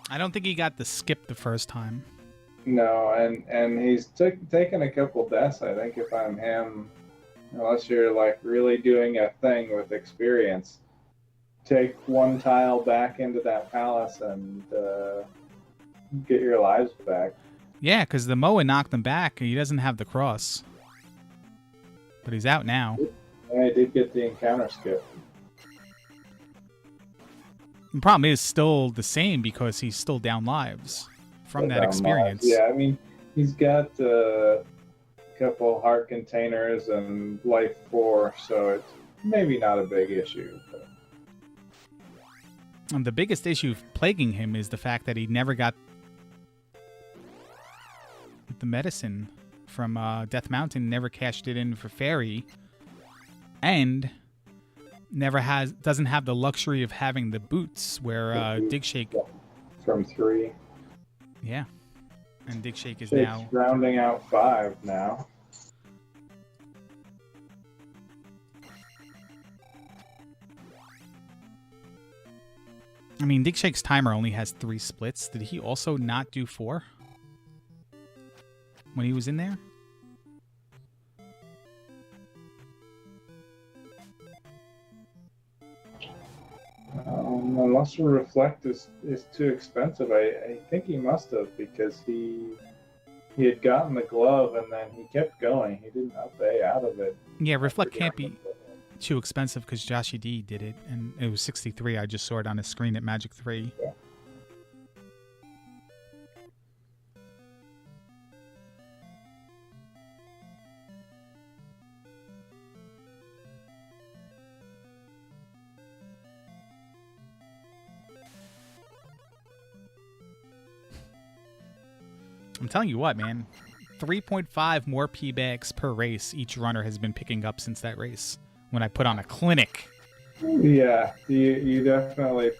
I don't think he got the skip the first time. No, and he's taken a couple deaths, I think, if I'm him. Unless you're like really doing a thing with experience. Take one tile back into that palace and get your lives back. Yeah, because the Moa knocked him back. He doesn't have the cross. But he's out now. I did get the encounter skip. The problem is still the same because he's still down lives from that experience. Yeah, I mean, he's got a couple heart containers and life 4, so it's maybe not a big issue. But... And the biggest issue plaguing him is the fact that he never got the medicine from Death Mountain, never cashed it in for Fairy, and doesn't have the luxury of having the boots where Digshake from 3. Yeah. And Digshake is Shake's now rounding out 5 now. I mean, Digshake's timer only has 3 splits. Did he also not do 4 when he was in there? Unless reflect is too expensive, I think he must have, because he had gotten the glove and then he kept going. He didn't pay out of it. Yeah, reflect can't be too expensive because Joshy D did it, and it was 63. I just saw it on the screen at Magic 3. Yeah. I'm telling you what, man. 3.5 more P bags per race each runner has been picking up since that race when I put on a clinic. Yeah, you definitely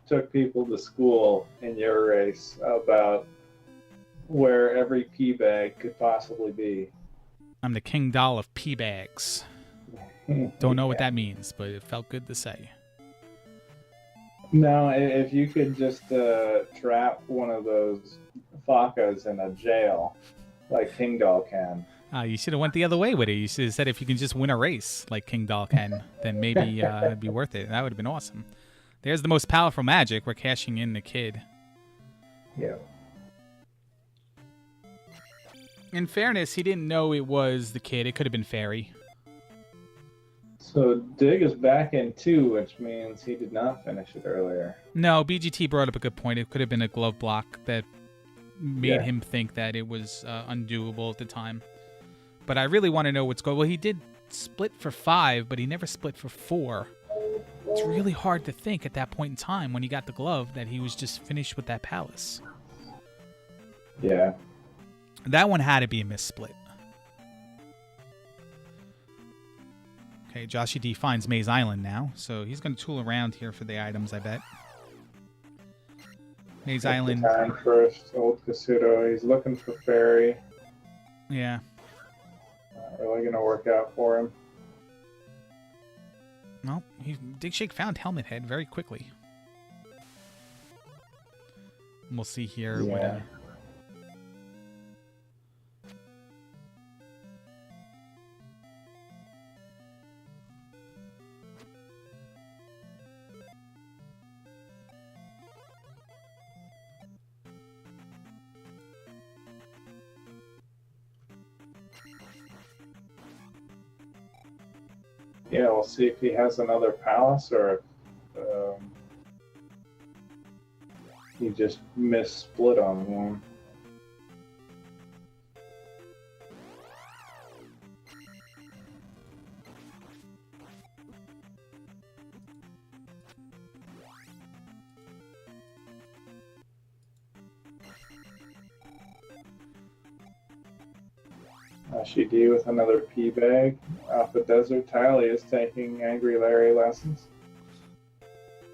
took people to school in your race about where every P bag could possibly be. I'm the king doll of P bags. Don't know what that means, but it felt good to say. No, if you could just trap one of those Fakas in a jail like King Doll can. You should have went the other way with it. You should have said if you can just win a race like King Doll can, then maybe it'd be worth it. That would have been awesome. There's the most powerful magic. We're cashing in the kid. Yeah. In fairness, he didn't know it was the kid. It could have been Fairy. So Dig is back in 2, which means he did not finish it earlier. No, BGT brought up a good point. It could have been a glove block that made him think that it was undoable at the time. But I really want to know what's going on. Well, he did split for 5, but he never split for 4. It's really hard to think at that point in time when he got the glove that he was just finished with that palace. Yeah. That one had to be a missplit. Okay, Joshy D finds Maze Island now, so he's going to tool around here for the items, I bet. Maze Island. Time first, old Kasuto. He's looking for Fairy. Yeah. Not really going to work out for him. Well, Digshake found Helmet Head very quickly. And we'll see here what he... Yeah, we'll see if he has another palace or if he just missplit on one. She with another P bag off the desert tile. He is taking Angry Larry lessons.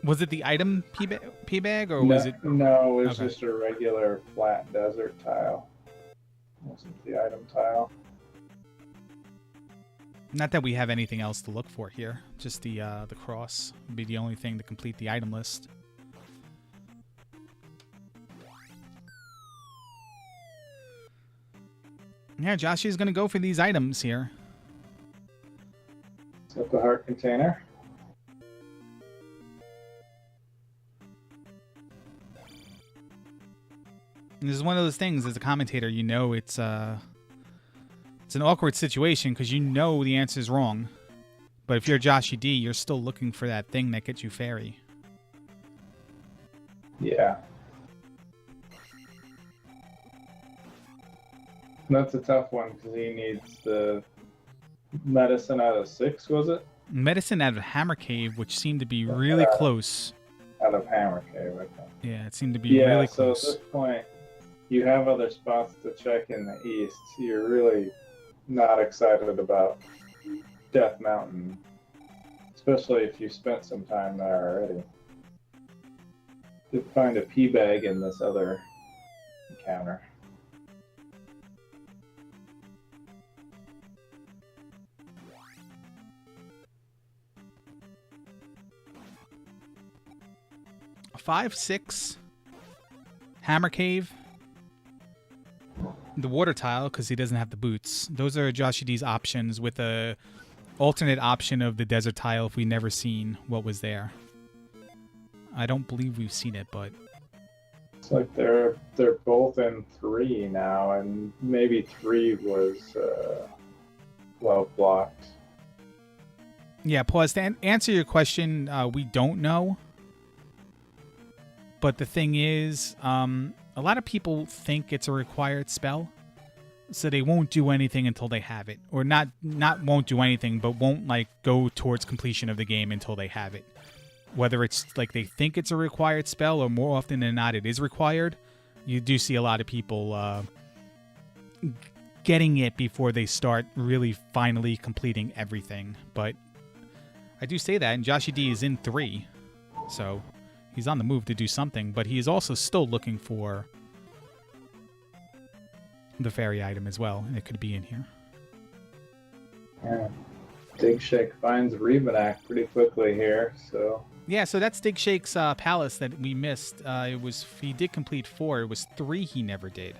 Was it the item P bag or was it? No, it was just a regular flat desert tile. It wasn't the item tile. Not that we have anything else to look for here. Just the cross would be the only thing to complete the item list. Yeah, Joshy's going to go for these items here. Set the heart container. And this is one of those things, as a commentator, you know it's an awkward situation because you know the answer is wrong. But if you're Joshy D, you're still looking for that thing that gets you Fairy. Yeah. That's a tough one because he needs the medicine out of 6, was it? Medicine out of Hammer Cave, which seemed to be really close. Out of Hammer Cave, I think. Yeah, it seemed to be really close. So at this point, you have other spots to check in the east. You're really not excited about Death Mountain, especially if you spent some time there already. To find a P bag in this other encounter. A 5/6 Hammer Cave. The water tile, because he doesn't have the boots. Those are Joshy D's options with a alternate option of the desert tile if we never seen what was there. I don't believe we've seen it, but It's like they're both in 3 now, and maybe 3 was well blocked. yeah. Pause. To answer your question, we don't know. But the thing is, a lot of people think it's a required spell, so they won't do anything until they have it, or not won't do anything, but won't like go towards completion of the game until they have it. Whether it's like they think it's a required spell, or more often than not, it is required. You do see a lot of people getting it before they start really finally completing everything. But I do say that, and Joshy D is in 3, so he's on the move to do something. But he is also still looking for the fairy item as well, and it could be in here. Yeah. Digshake finds Rebanak pretty quickly here, so. Yeah, so that's Digshake's palace that we missed. He did complete 4. It was 3 he never did.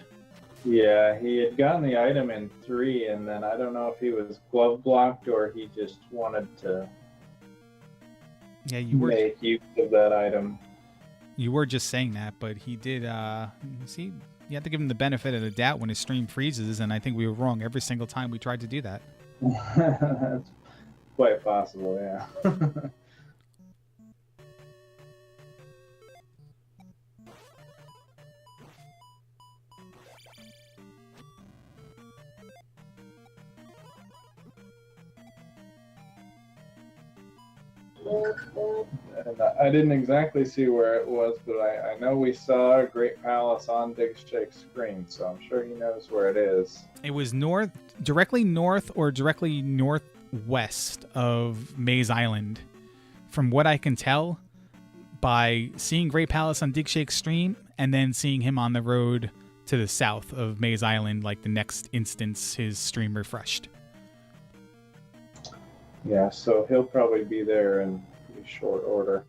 Yeah, he had gotten the item in 3, and then I don't know if he was glove blocked or he just wanted to make use of that item. You were just saying that, but he did. See, you have to give him the benefit of the doubt when his stream freezes, and I think we were wrong every single time we tried to do that. That's quite possible, yeah. And I didn't exactly see where it was, but I know we saw a Great Palace on Digshake's screen, so I'm sure he knows where it is. It was directly north or directly northwest of Maze Island. From what I can tell, by seeing Great Palace on Digshake's stream and then seeing him on the road to the south of Maze Island, like the next instance his stream refreshed. Yeah, so he'll probably be there in pretty short order.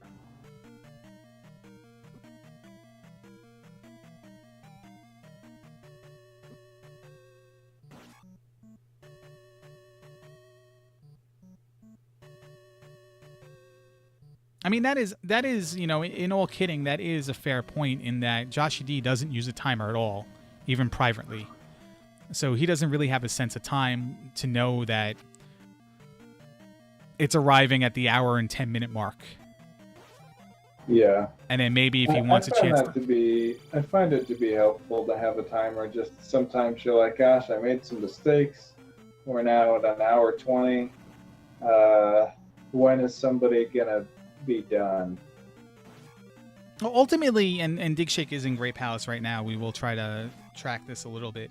I mean, that is, you know, in all kidding, that is a fair point in that Joshy D doesn't use a timer at all, even privately. So he doesn't really have a sense of time to know that it's arriving at the hour and 10-minute mark. Yeah. And then maybe if he wants a chance I find it to be helpful to have a timer. Just sometimes you're like, gosh, I made some mistakes. We're now at an hour 20. When is somebody gonna be done? Well, ultimately, and Digshake is in Great Palace right now. We will try to track this a little bit.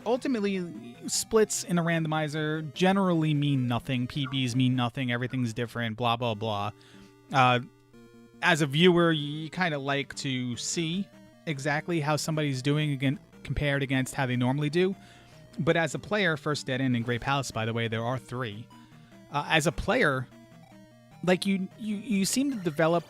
Ultimately, splits in a randomizer generally mean nothing. PBs mean nothing. Everything's different. Blah, blah, blah. As a viewer, you kind of like to see exactly how somebody's doing compared against how they normally do. But as a player, first dead end in Great Palace, by the way, there are 3. As a player, like you seem to develop,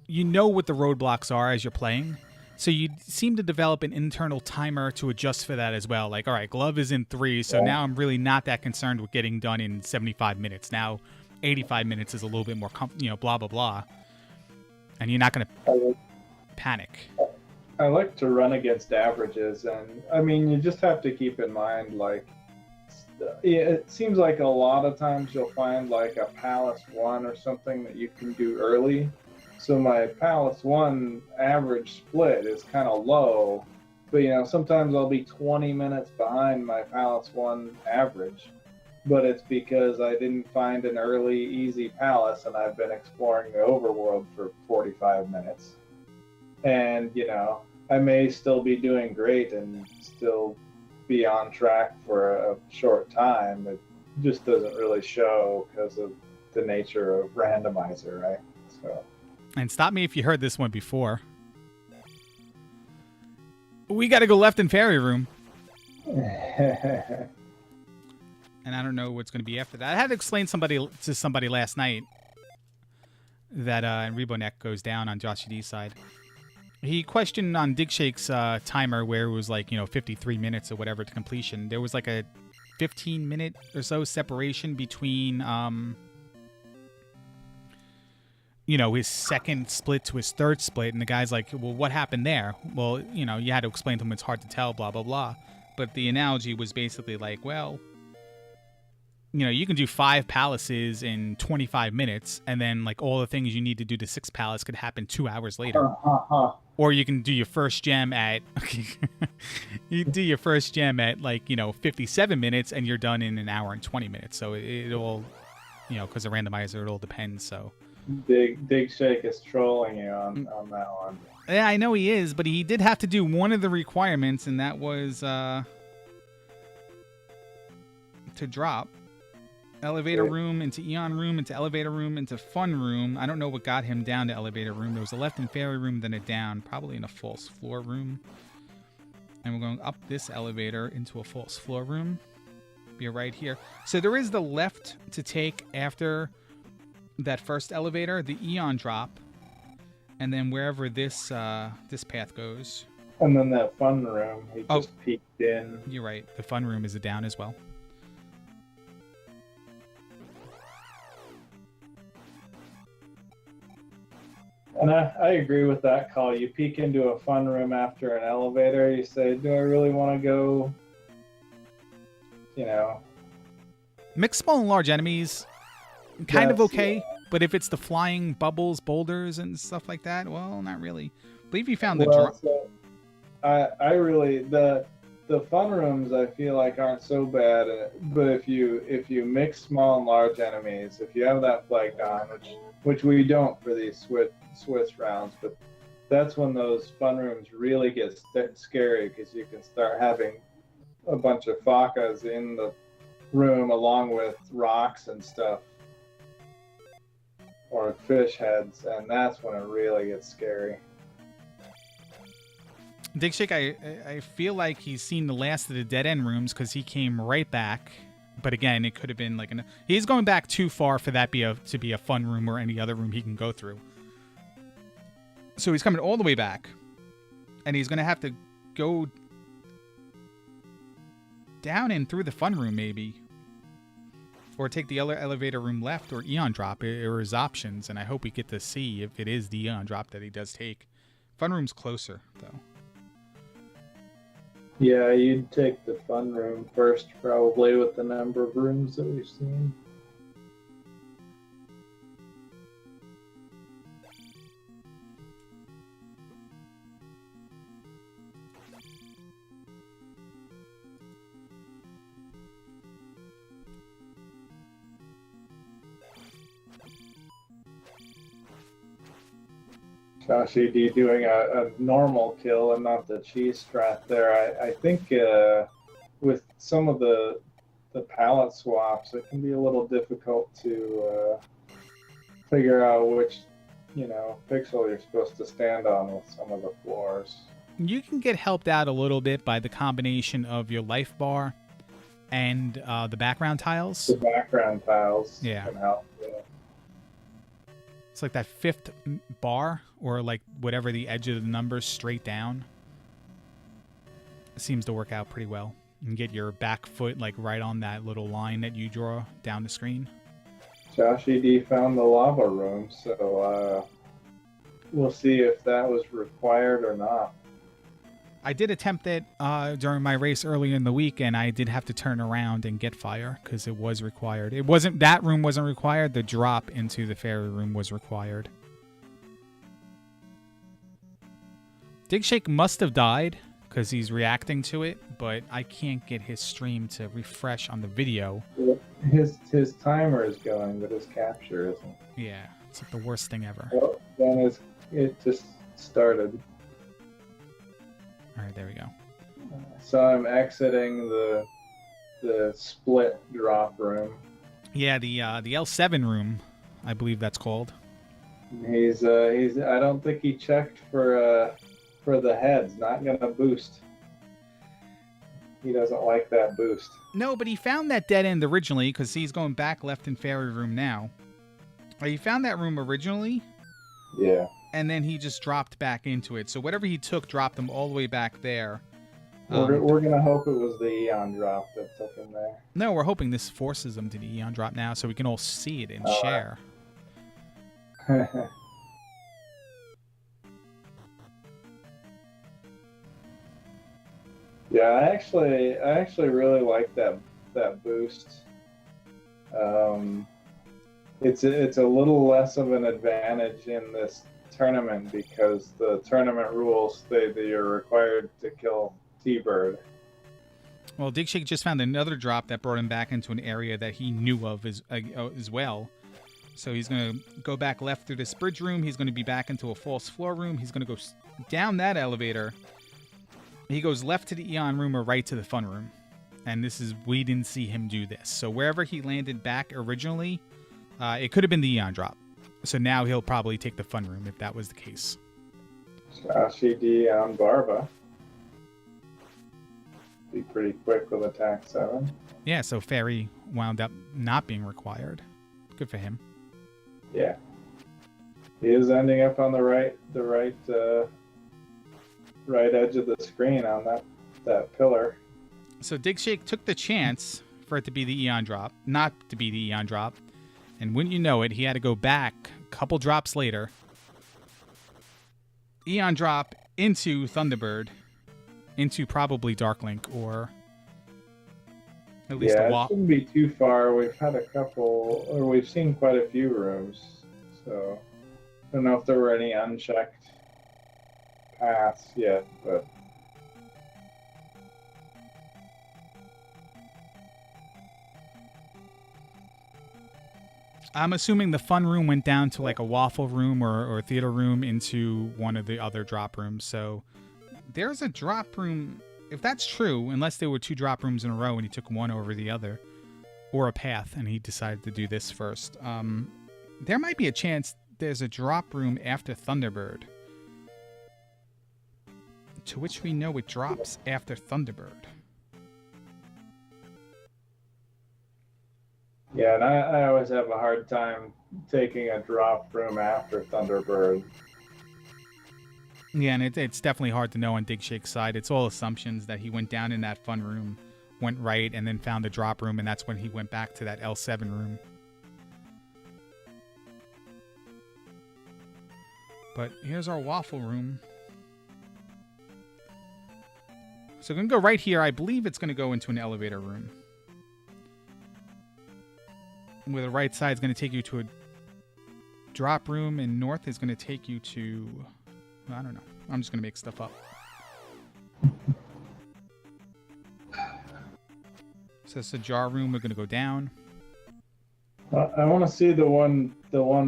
you know what the roadblocks are as you're playing. So you seem to develop an internal timer to adjust for that as well. Like, all right, glove is in 3, so now I'm really not that concerned with getting done in 75 minutes. Now 85 minutes is a little bit more, blah, blah, blah. And you're not going to panic. I like to run against averages, and I mean, you just have to keep in mind, like, it seems like a lot of times you'll find like a Palace 1 or something that you can do early. So my Palace 1 average split is kind of low, but sometimes I'll be 20 minutes behind my Palace 1 average, but it's because I didn't find an early easy palace and I've been exploring the overworld for 45 minutes. And, I may still be doing great and still be on track for a short time. It just doesn't really show because of the nature of randomizer, right? So. And stop me if you heard this one before. We got to go left in fairy room. And I don't know what's going to be after that. I had to explain to somebody last night that Rebonek goes down on Joshy D's side. He questioned on Digshake's timer where it was like, 53 minutes or whatever to completion. There was like a 15-minute or so separation between you know, his second split to his third split, and the guy's like, well, what happened there? Well, you know, you had to explain to him it's hard to tell, blah, blah, blah. But the analogy was basically like, well, you know, you can do 5 palaces in 25 minutes, and then like all the things you need to do to 6 palace could happen 2 hours later. Or you can do your first gem at you do your first gem at like, you know, 57 minutes, and you're done in an hour and 20 minutes. So it all, you know, because of randomizer, it all depends. So Digshake is trolling you on that one. yeah, I know he is, but he did have to do one of the requirements, and that was to drop elevator room into Eon room into elevator room into fun room. I don't know what got him down to elevator room. There was a left in fairy room, then a down, probably in a false floor room. And we're going up this elevator into a false floor room. Be right here. So there is the left to take after that first elevator, the Eon drop, and then wherever this this path goes. And then that fun room, he just peeked in. You're right. The fun room is a down as well. And I agree with that call. You peek into a fun room after an elevator, you say, do I really want to go, you know? Mixed small and large enemies, kind of okay. But if it's the flying bubbles, boulders, and stuff like that, well, not really. I believe you found the drop. So I really, the fun rooms I feel like aren't so bad, but if you mix small and large enemies, if you have that flag on, which we don't for these Swiss rounds, but that's when those fun rooms really get scary, because you can start having a bunch of facas in the room along with rocks and stuff, or fish heads, and that's when it really gets scary. Digshake, I feel like he's seen the last of the dead end rooms because he came right back. But again, it could have been like he's going back too far for that to be a fun room or any other room he can go through. So he's coming all the way back, and he's going to have to go down and through the fun room maybe, or take the elevator room left, or Eon drop, or his options. And I hope we get to see if it is the Eon drop that he does take. Fun room's closer though. Yeah, you'd take the fun room first, probably, with the number of rooms that we've seen. Joshi D doing a normal kill and not the cheese strat there. I think with some of the palette swaps, it can be a little difficult to figure out which, you know, pixel you're supposed to stand on with some of the floors. You can get helped out a little bit by the combination of your life bar and the background tiles. The background tiles can help. Yeah. It's like that 5th bar, or like whatever the edge of the numbers straight down. It seems to work out pretty well. You can get your back foot like right on that little line that you draw down the screen. Joshi D found the lava room, so we'll see if that was required or not. I did attempt it during my race earlier in the week, and I did have to turn around and get fire because it was required. It wasn't, that room wasn't required. The drop into the fairy room was required. Digshake must have died because he's reacting to it, but I can't get his stream to refresh on the video. His timer is going, but his capture isn't. Yeah, it's like the worst thing ever. Well, then it just started. All right, there we go. So I'm exiting the split drop room. Yeah, the L7 room, I believe that's called. He's I don't think he checked for the heads. Not gonna boost. He doesn't like that boost. No, but he found that dead end originally because he's going back left in fairy room now. He found that room originally. Yeah. And then he just dropped back into it. So whatever he took dropped him all the way back there. We're going to hope it was the Eon drop that took him there. No, we're hoping this forces him to the Eon drop now so we can all see it and share. Yeah, I actually really like that boost. It's a little less of an advantage in this tournament because the tournament rules state that you're required to kill T-Bird. Well, Digshake just found another drop that brought him back into an area that he knew of as well. So he's going to go back left through this bridge room. He's going to be back into a false floor room. He's going to go down that elevator. He goes left to the Eon room or right to the fun room. And we didn't see him do this. So wherever he landed back originally, it could have been the Eon drop. So now he'll probably take the fun room if that was the case. Joshy D on Barba. Be pretty quick with attack 7. Yeah, so Fairy wound up not being required. Good for him. Yeah. He is ending up on the right edge of the screen on that pillar. So Digshake took the chance for it to be the Eon drop, not to be the Eon drop. And wouldn't you know it, he had to go back a couple drops later. Eon drop into Thunderbird, into probably Darklink, or at least a it wall. shouldn't be too far. We've seen quite a few rooms. So I don't know if there were any unchecked paths yet, but I'm assuming the fun room went down to like a waffle room or theater room into one of the other drop rooms. So there's a drop room. If that's true, unless there were 2 drop rooms in a row and he took one over the other, or a path and he decided to do this first, there might be a chance there's a drop room after Thunderbird, to which we know it drops after Thunderbird. yeah, and I always have a hard time taking a drop room after Thunderbird. Yeah, and it's definitely hard to know on Digshake's side. It's all assumptions that he went down in that fun room, went right, and then found a drop room, and that's when he went back to that L7 room. But here's our waffle room. So we're going to go right here. I believe it's going to go into an elevator room, where the right side is going to take you to a drop room, and north is going to take you to... I don't know. I'm just going to make stuff up. So it's a jar room. We're going to go down. I want to see the one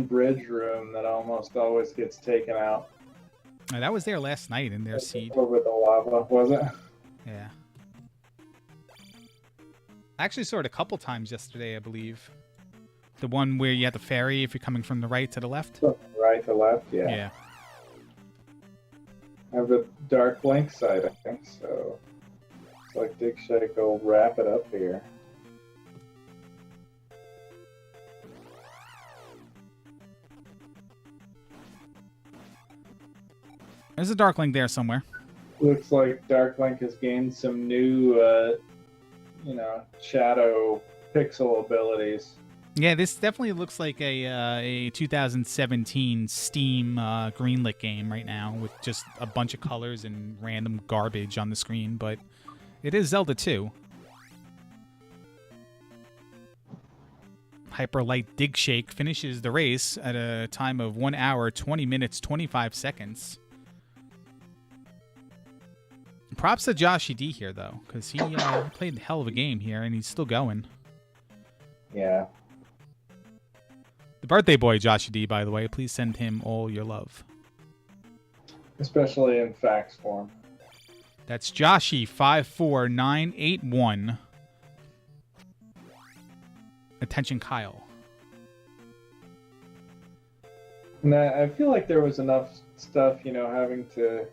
bridge room that almost always gets taken out. That was there last night in their seed. Over the lava, was it? Yeah. I actually saw it a couple times yesterday, I believe. The one where you have the ferry if you're coming from the right to the left. Right to left, yeah. Yeah. I have the dark link side, I think, so it's like Digshake will wrap it up here. There's a dark link there somewhere. Looks like Dark Link has gained some new, shadow pixel abilities. Yeah, this definitely looks like a 2017 Steam greenlit game right now with just a bunch of colors and random garbage on the screen, but it is Zelda 2. Hyperlight Digshake finishes the race at a time of 1 hour, 20 minutes, 25 seconds. Props to Joshy D here, though, because he played a hell of a game here, and he's still going. Yeah. The birthday boy, Joshy D, by the way, please send him all your love. Especially in fax form. That's Joshy54981. Attention, Kyle. And I feel like there was enough stuff, having to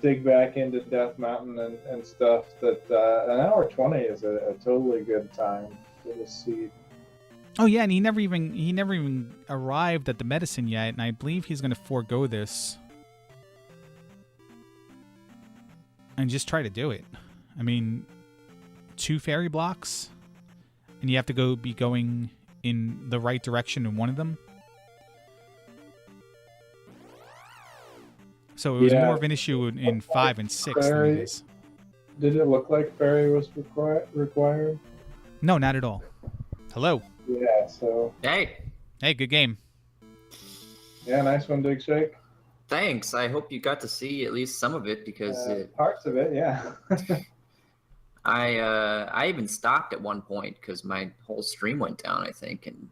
dig back into Death Mountain and stuff that an hour 20 is a totally good time for the seed. Oh yeah, and he never even arrived at the medicine yet, and I believe he's going to forego this and just try to do it. I mean, 2 fairy blocks, and you have to be going in the right direction in one of them. So it was Yeah. more of an issue in 5 and 6 than it is. Did it look like Fairy was required? No, not at all. Hello. Yeah, so... Hey, Hey, good game. Yeah, nice one, Digshake. thanks. I hope you got to see at least some of it because Parts of it, yeah. I even stopped at one point because my whole stream went down, I think, and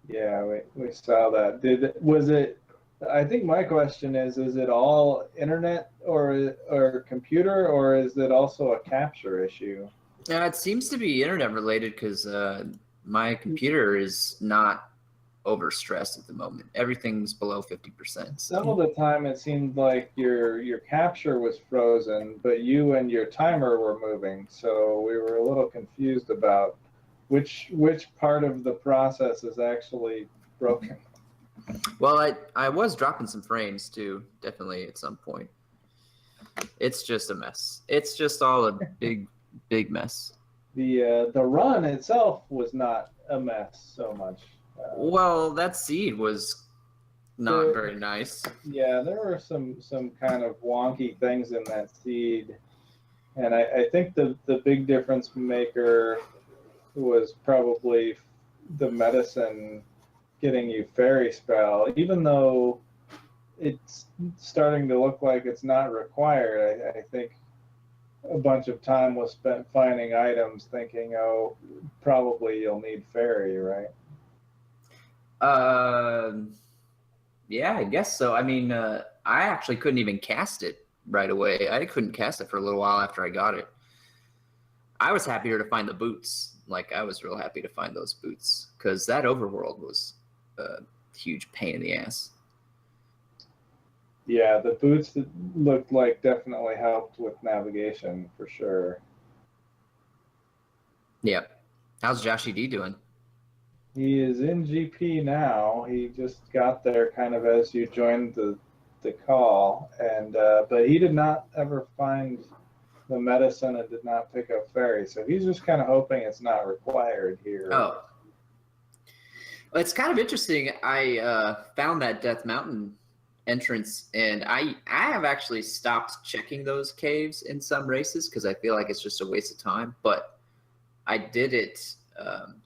Yeah, we saw that. Was it? I think my question is it all internet or computer, or is it also a capture issue? it seems to be internet related because my computer is not overstressed at the moment. Everything's below 50%. Some of the time it seemed like your capture was frozen, but you and your timer were moving, so we were a little confused about which part of the process is actually broken. Well, I was dropping some frames too, definitely at some point. It's just a mess. It's just all a big mess. The run itself was not a mess so much. Well, that seed was not very nice. Yeah, there were some kind of wonky things in that seed, and I think the big difference maker was probably the medicine getting you fairy spell, even though it's starting to look like it's not required. I think a bunch of time was spent finding items thinking, oh, probably you'll need fairy, right? Yeah, I guess so. I mean, I actually couldn't even cast it right away. I couldn't cast it for a little while after I got it. I was happier to find the boots. Like, I was real happy to find those boots because that overworld was a huge pain in the ass. Yeah, the boots looked like definitely helped with navigation for sure. Yeah. How's Joshy D doing? He is in GP now. He just got there kind of as you joined the call, and but he did not ever find the medicine and did not pick up fairy. So he's just kind of hoping it's not required here. Oh. Well, it's kind of interesting. I found that Death Mountain entrance, and I have actually stopped checking those caves in some races because I feel like it's just a waste of time. But I did it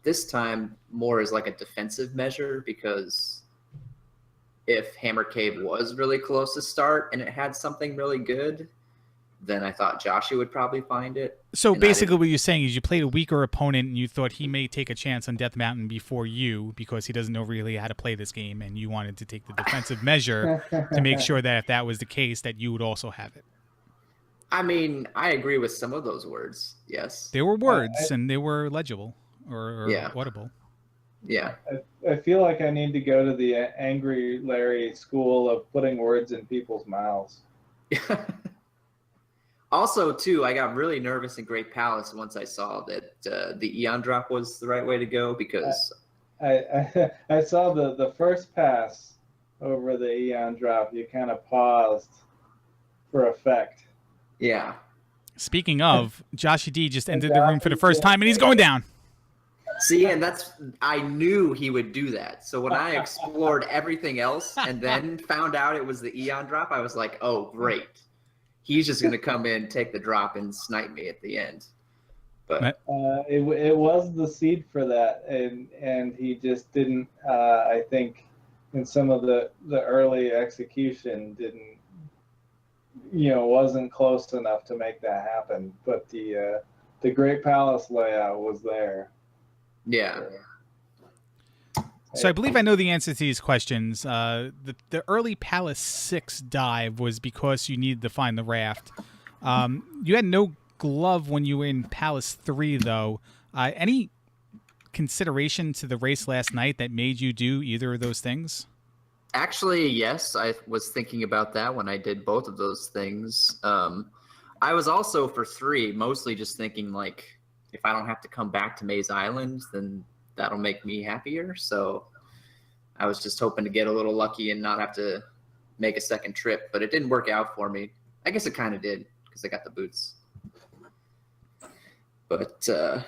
this time more as like a defensive measure because if Hammer Cave was really close to start and it had something really good, then I thought Joshy would probably find it. So basically what you're saying is you played a weaker opponent and you thought he may take a chance on Death Mountain before you because he doesn't know really how to play this game, and you wanted to take the defensive measure to make sure that if that was the case that you would also have it. I mean, I agree with some of those words, yes. They were words and they were legible or Yeah. audible. Yeah. I feel like I need to go to the Angry Larry school of putting words in people's mouths. Also, too, I got really nervous in Great Palace once I saw that the Eon drop was the right way to go because... I saw the first pass over the Eon drop. You kind of paused for effect. Yeah. Speaking of, Joshy D just entered the room for the first time and he's going down. See, and I knew he would do that. So when I explored everything else and then found out it was the Eon drop, I was like, oh, great. He's just going to come in, take the drop, and snipe me at the end. But it was the seed for that, and he just didn't. I think in some of the early execution wasn't close enough to make that happen. But the Great Palace layout was there. Yeah. So I believe I know the answer to these questions. The early Palace 6 dive was because you needed to find the raft. You had no glove when you were in Palace 3, though. Any consideration to the race last night that made you do either of those things? Actually, yes. I was thinking about that when I did both of those things. I was also, for 3, mostly just thinking, like, if I don't have to come back to Maze Island, then that'll make me happier. So I was just hoping to get a little lucky and not have to make a second trip, but it didn't work out for me. I guess it kind of did because I got the boots. But so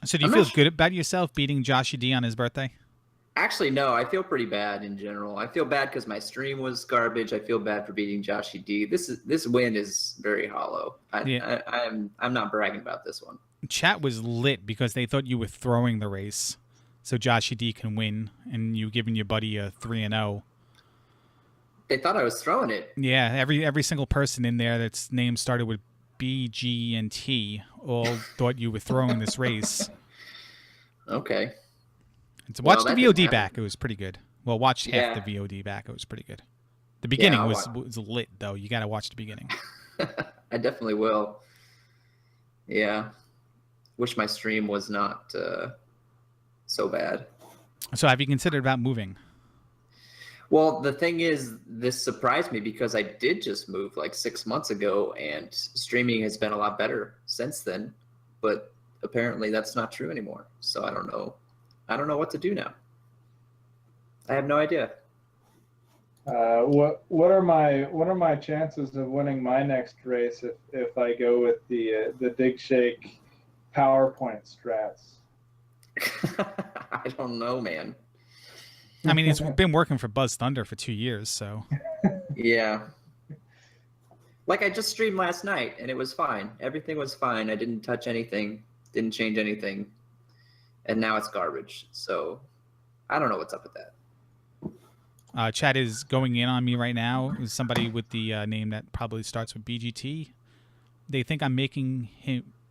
do you feel good about yourself beating Joshy D on his birthday? Actually, no. I feel pretty bad in general. I feel bad because my stream was garbage. I feel bad for beating Joshy D. This win is very hollow. I'm not bragging about this one. Chat was lit because they thought you were throwing the race, so Joshy D can win, and you giving your buddy a 3-0. They thought I was throwing it. Yeah, every single person in there that's name started with B, G, and T all thought you were throwing this race. Okay. So watch the VOD back. It was pretty good. Well, watch half the VOD back. It was pretty good. The beginning was lit, though. You got to watch the beginning. I definitely will. Yeah. Wish my stream was not so bad. So have you considered about moving? Well, the thing is, this surprised me because I did just move like 6 months ago, and streaming has been a lot better since then. But apparently that's not true anymore. So I don't know. I don't know what to do now. I have no idea. What are my chances of winning my next race if I go with the Digshake PowerPoint strats? I don't know, man. I mean, it's been working for Buzz Thunder for 2 years, so. Yeah. Like I just streamed last night and it was fine. Everything was fine. I didn't touch anything, didn't change anything. And now it's garbage. So I don't know what's up with that. Chat is going in on me right now. Somebody with the name that probably starts with BGT. They think I'm making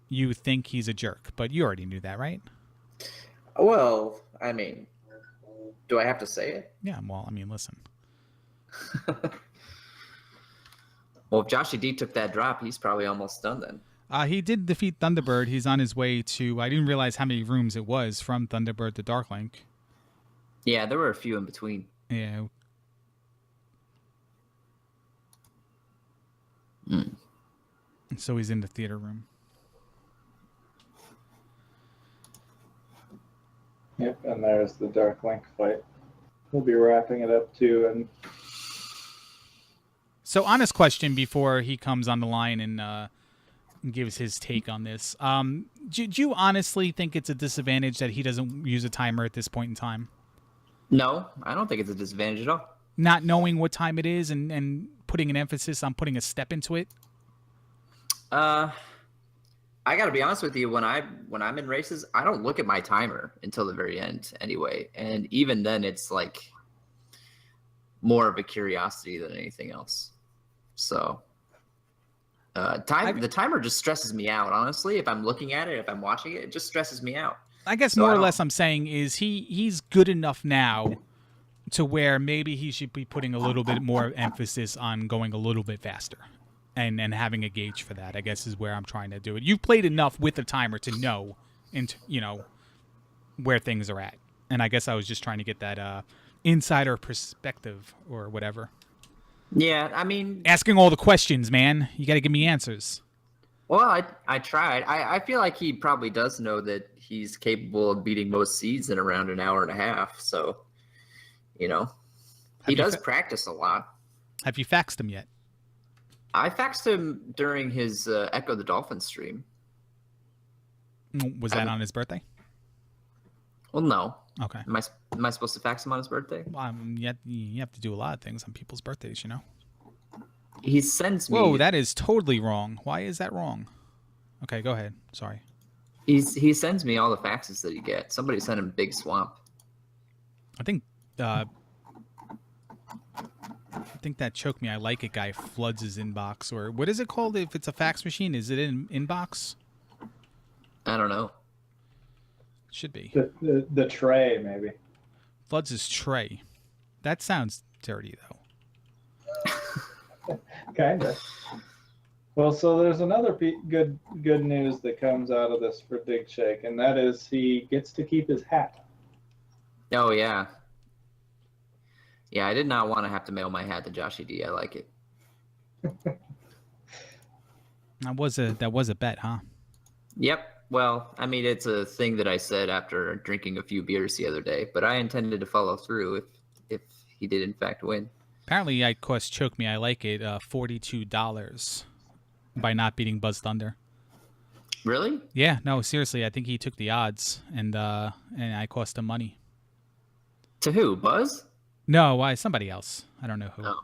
you think he's a jerk, but you already knew that, right? Well, I mean, do I have to say it? Yeah, well, I mean, listen. Well, if Joshy D took that drop, he's probably almost done then. He did defeat Thunderbird. He's on his way to, I didn't realize how many rooms it was from Thunderbird to Darklink. Yeah, there were a few in between. Yeah. So he's in the theater room. Yep, and there's the Darklink fight. We'll be wrapping it up too. And so, honest question before he comes on the line and gives his take on this. Do you honestly think it's a disadvantage that he doesn't use a timer at this point in time? No, I don't think it's a disadvantage at all. Not knowing what time it is and putting an emphasis on putting a step into it? I got to be honest with you. When I'm in races, I don't look at my timer until the very end anyway. And even then, it's like more of a curiosity than anything else. So the timer just stresses me out, honestly. If I'm looking at it, if I'm watching it, it just stresses me out. I guess more or less I'm saying is he's good enough now to where maybe he should be putting a little bit more emphasis on going a little bit faster. And having a gauge for that, I guess, is where I'm trying to do it. You've played enough with the timer to know, where things are at. And I guess I was just trying to get that insider perspective or whatever. Yeah, I mean... Asking all the questions, man. You got to give me answers. Well, I tried. I feel like he probably does know that he's capable of beating most seeds in around an hour and a half. So, he does practice a lot. Have you faxed him yet? I faxed him during his Echo the Dolphin stream. Was that on his birthday? Well, no. Okay. Am I supposed to fax him on his birthday? Well, you have to do a lot of things on people's birthdays, He sends me... Whoa, that is totally wrong. Why is that wrong? Okay, go ahead. Sorry. He sends me all the faxes that he gets. Somebody sent him Big Swamp. I think that Choke Me I Like It guy floods his inbox. Or what is it called if it's a fax machine? Is it in inbox? I don't know. It should be. The tray, maybe. Floods his tray. That sounds dirty, though. Kinda. Well, so there's another good news that comes out of this for Digshake, and that is he gets to keep his hat. Oh, yeah. Yeah, I did not want to have to mail my hat to Joshy D. I like it. That was a bet, huh? Yep. Well, I mean, it's a thing that I said after drinking a few beers the other day, but I intended to follow through if he did in fact win. Apparently, I cost Choke Me I Like It $42 by not beating Buzz Thunder. Really? Yeah. No, seriously. I think he took the odds, and I cost him money. To who? Buzz? No, why somebody else. I don't know who. Oh.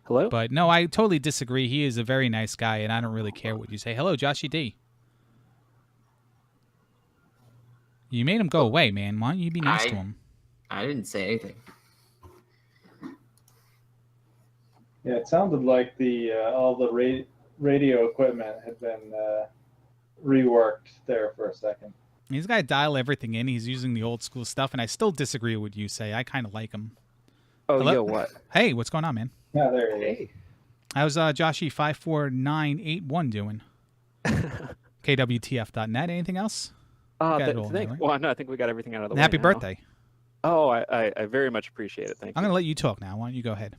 Hello? But no, I totally disagree. He is a very nice guy, and I don't really care what you say. Hello, Joshy D. You made him go away, man. Why don't you be nice to him? I didn't say anything. Yeah, it sounded like the all the radio equipment had been reworked there for a second. He's got to dial everything in. He's using the old school stuff, and I still disagree with what you say. I kind of like him. Oh, Hello? yo, what? Hey, what's going on, man? Yeah, there he is. Hey. How's Joshy54981 doing? KWTF.net. Anything else? Got it all there, right? Well, no, I think we got everything out of the way. Happy now. birthday. Oh, I very much appreciate it. Thank I'm you. going to let you talk now. Why don't you go ahead?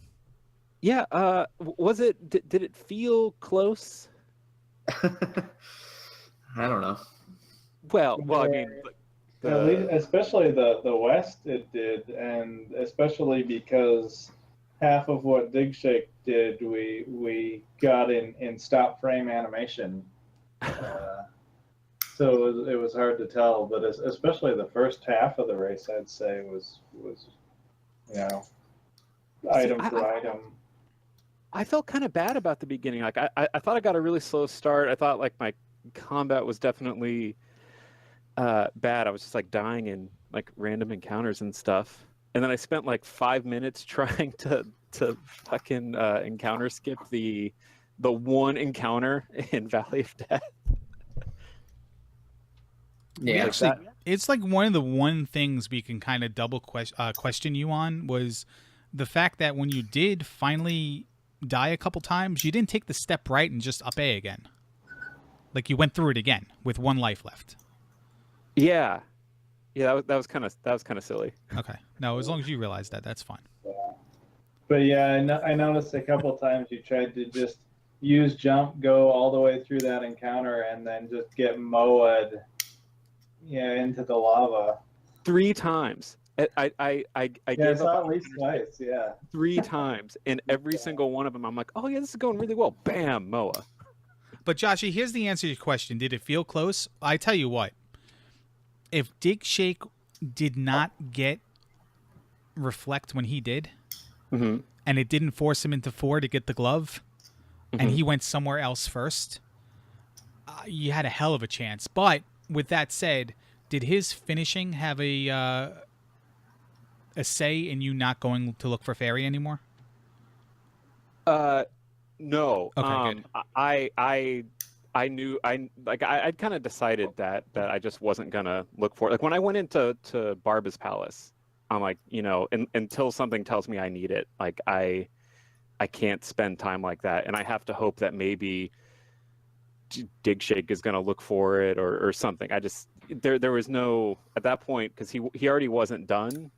Yeah, was it, did it feel close? I don't know. Well, I mean, At least, especially the West, it did, and especially because half of what Digshake did, we got in stop frame animation. So it was hard to tell, but especially the first half of the race, I'd say was item for item. I felt kind of bad about the beginning. Like I thought I got a really slow start. I thought like my combat was definitely bad. I was just like dying in like random encounters and stuff. And then I spent like 5 minutes trying to fucking encounter skip the one encounter in Valley of Death. Yeah. Actually, it's like one of the one things we can kind of double question you on was the fact that when you did finally die a couple times, you didn't take the step right and just up A again. Like you went through it again with one life left. Yeah, that was kind of silly. Okay, no, as long as you realize that, that's fine. But yeah, I noticed a couple times you tried to just use jump, go all the way through that encounter, and then just get mowed, into the lava. 3 times. I gave saw up at least twice. Yeah. 3 times, and every single one of them, I'm like, oh yeah, this is going really well. Bam, Moa. But Joshy, here's the answer to your question. Did it feel close? I tell you what. If Digshake did not get reflect when he did, Mm-hmm. and it didn't force him into 4 to get the glove, and he went somewhere else first, you had a hell of a chance. But with that said, did his finishing have a say in you not going to look for Fairy anymore? No. Okay, good. I knew I'd kind of decided that I just wasn't gonna look for it. Like when I went into Barba's Palace, I'm like, until something tells me I need it, like I can't spend time like that, and I have to hope that maybe Digshake is gonna look for it or something. I just there was no at that point because he already wasn't done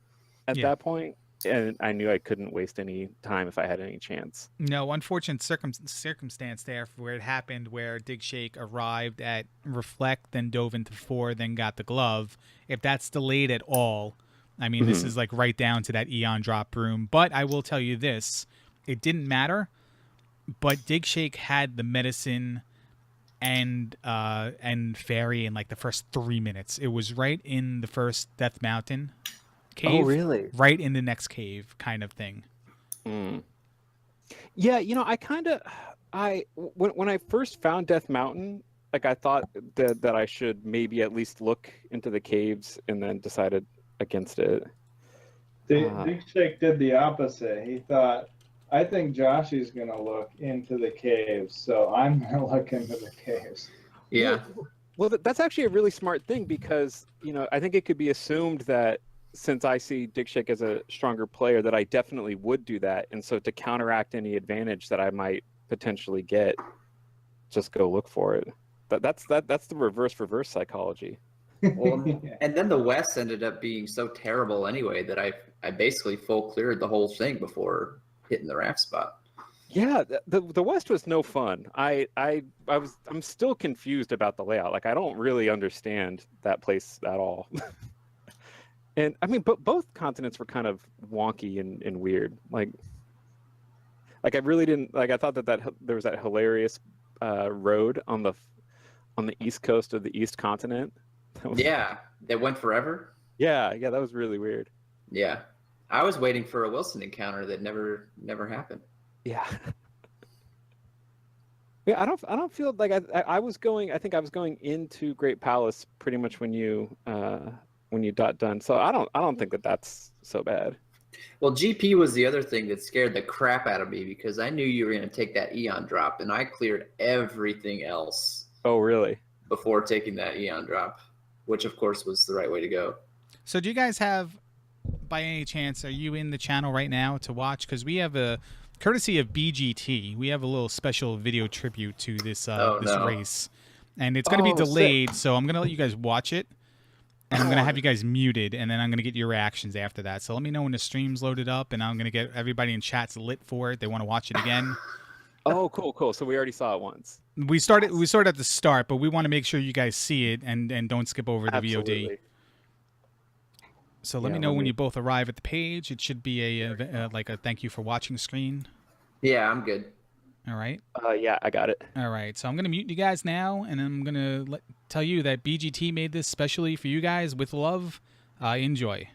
at that point. And I knew I couldn't waste any time if I had any chance. No, unfortunate circumstance there for where it happened, where Digshake arrived at Reflect, then dove into 4, then got the glove. If that's delayed at all, I mean, this is like right down to that Eon drop room. But I will tell you this, it didn't matter, but Digshake had the medicine and Fairy in like the first 3 minutes. It was right in the first Death Mountain cave. Oh, really? Right in the next cave kind of thing. Mm. Yeah, when I first found Death Mountain, like I thought that I should maybe at least look into the caves, and then decided against it. Digshake did the opposite. He thought, I think Joshy's going to look into the caves, so I'm going to look into the caves. Yeah. Well, that's actually a really smart thing because, I think it could be assumed that since I see Digshake as a stronger player, that I definitely would do that. And so to counteract any advantage that I might potentially get, just go look for it. That's the reverse psychology. Well, and then the West ended up being so terrible anyway that I basically full cleared the whole thing before hitting the raft spot. Yeah, the West was no fun. I'm still confused about the layout. Like I don't really understand that place at all. And I mean, but both continents were kind of wonky and weird. Like I really didn't like. I thought that there was that hilarious road on the east coast of the East Continent. Yeah, it went forever. Yeah, that was really weird. Yeah, I was waiting for a Wilson encounter that never happened. Yeah. Yeah, I don't feel like I was going. I think I was going into Great Palace pretty much when you got done. So I don't think that that's so bad. Well, GP was the other thing that scared the crap out of me because I knew you were going to take that Eon drop, and I cleared everything else. Oh, really? Before taking that Eon drop, which of course was the right way to go. So do you guys have, by any chance, are you in the channel right now to watch? Because we have a, courtesy of BGT, we have a little special video tribute to this race. And it's going to be delayed, so I'm going to let you guys watch it. And I'm going to have you guys muted, and then I'm going to get your reactions after that. So let me know when the stream's loaded up, and I'm going to get everybody in chat's lit for it. They want to watch it again. Oh, cool. So we already saw it once. We started at the start, but we want to make sure you guys see it and don't skip over the Absolutely. VOD. So let me know when you both arrive at the page. It should be a like a thank you for watching screen. Yeah, I'm good. All right. Yeah, I got it. All right. So I'm going to mute you guys now, and I'm going to tell you that BGT made this specially for you guys with love. Enjoy.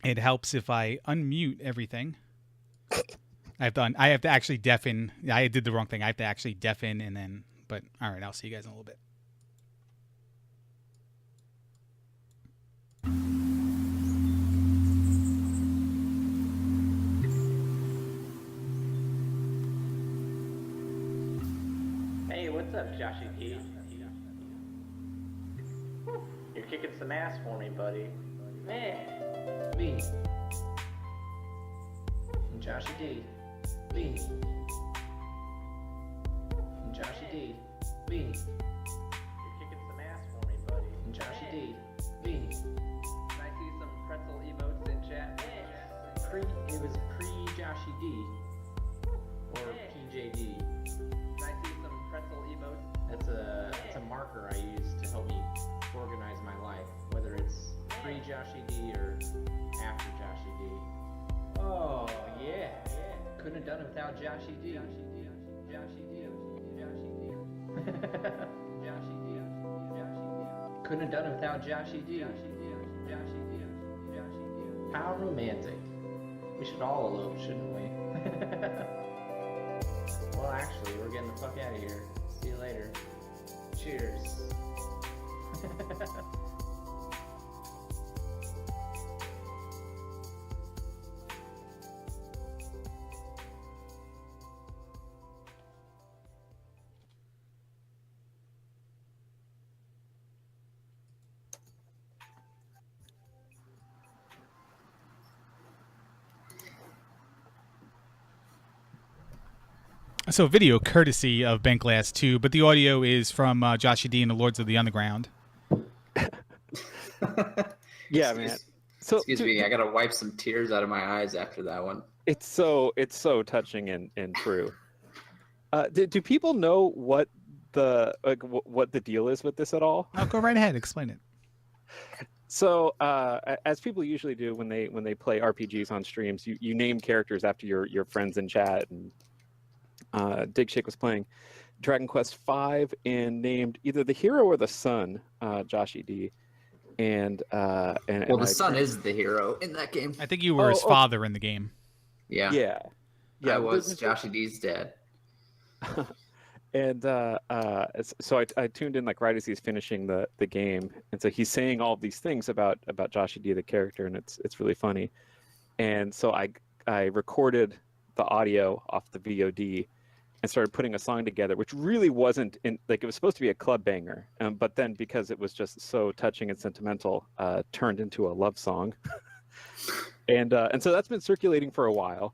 It helps if I unmute everything. I have to actually deafen. I did the wrong thing. I have to actually deafen and then. But all right, I'll see you guys in a little bit. Hey, what's up, Joshy D? You're kicking some ass for me, buddy. Man. Me. And Joshy D. Me. And Joshy D. Me. You're kicking some ass for me, buddy. And Joshy D. Me. Can I see some pretzel emotes in chat? It was pre-Joshy D. Or PJD. Can I see some pretzel emotes? That's a marker I use to help me organize my life, whether it's pre-Joshy D or after Joshy D. Oh yeah. Couldn't have done it without Joshy D. Couldn't have done it without Joshy D. How romantic. We should all elope, shouldn't we? Well, actually, we're getting the fuck out of here. See you later. Cheers. So video courtesy of Bentglass 2, but the audio is from Joshy D and the Lords of the Underground. Yeah, man. So Excuse me, I gotta wipe some tears out of my eyes after that one. It's so touching and true. Do people know what the deal is with this at all? Oh, go right ahead, explain it. So as people usually do when they play RPGs on streams, you name characters after your friends in chat. And Digshake was playing Dragon Quest V and named either the hero or the son, Joshy D. And the son is the hero in that game. I think you were his father in the game. Yeah. Yeah. I was Joshy D's dad. And so I tuned in like right as he's finishing the game, and so he's saying all these things about Joshy D the character, and it's really funny. And so I recorded the audio off the VOD and started putting a song together, which really wasn't it was supposed to be a club banger, but then because it was just so touching and sentimental, turned into a love song. and so that's been circulating for a while.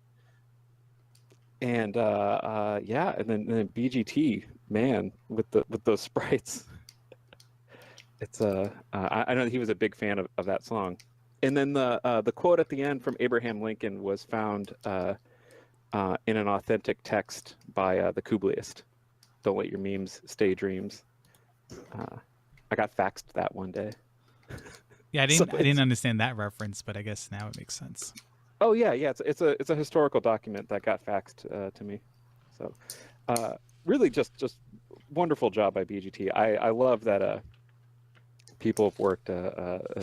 And and then BGT, man, with those sprites, it's I know he was a big fan of that song. And then the quote at the end from Abraham Lincoln was found in an authentic text by the Kublayist. Don't let your memes stay dreams. I got faxed that one day. Yeah, I So didn't understand that reference, but I guess now it makes sense. Oh yeah, it's a historical document that got faxed to me. So really just wonderful job by BGT. I love that people have worked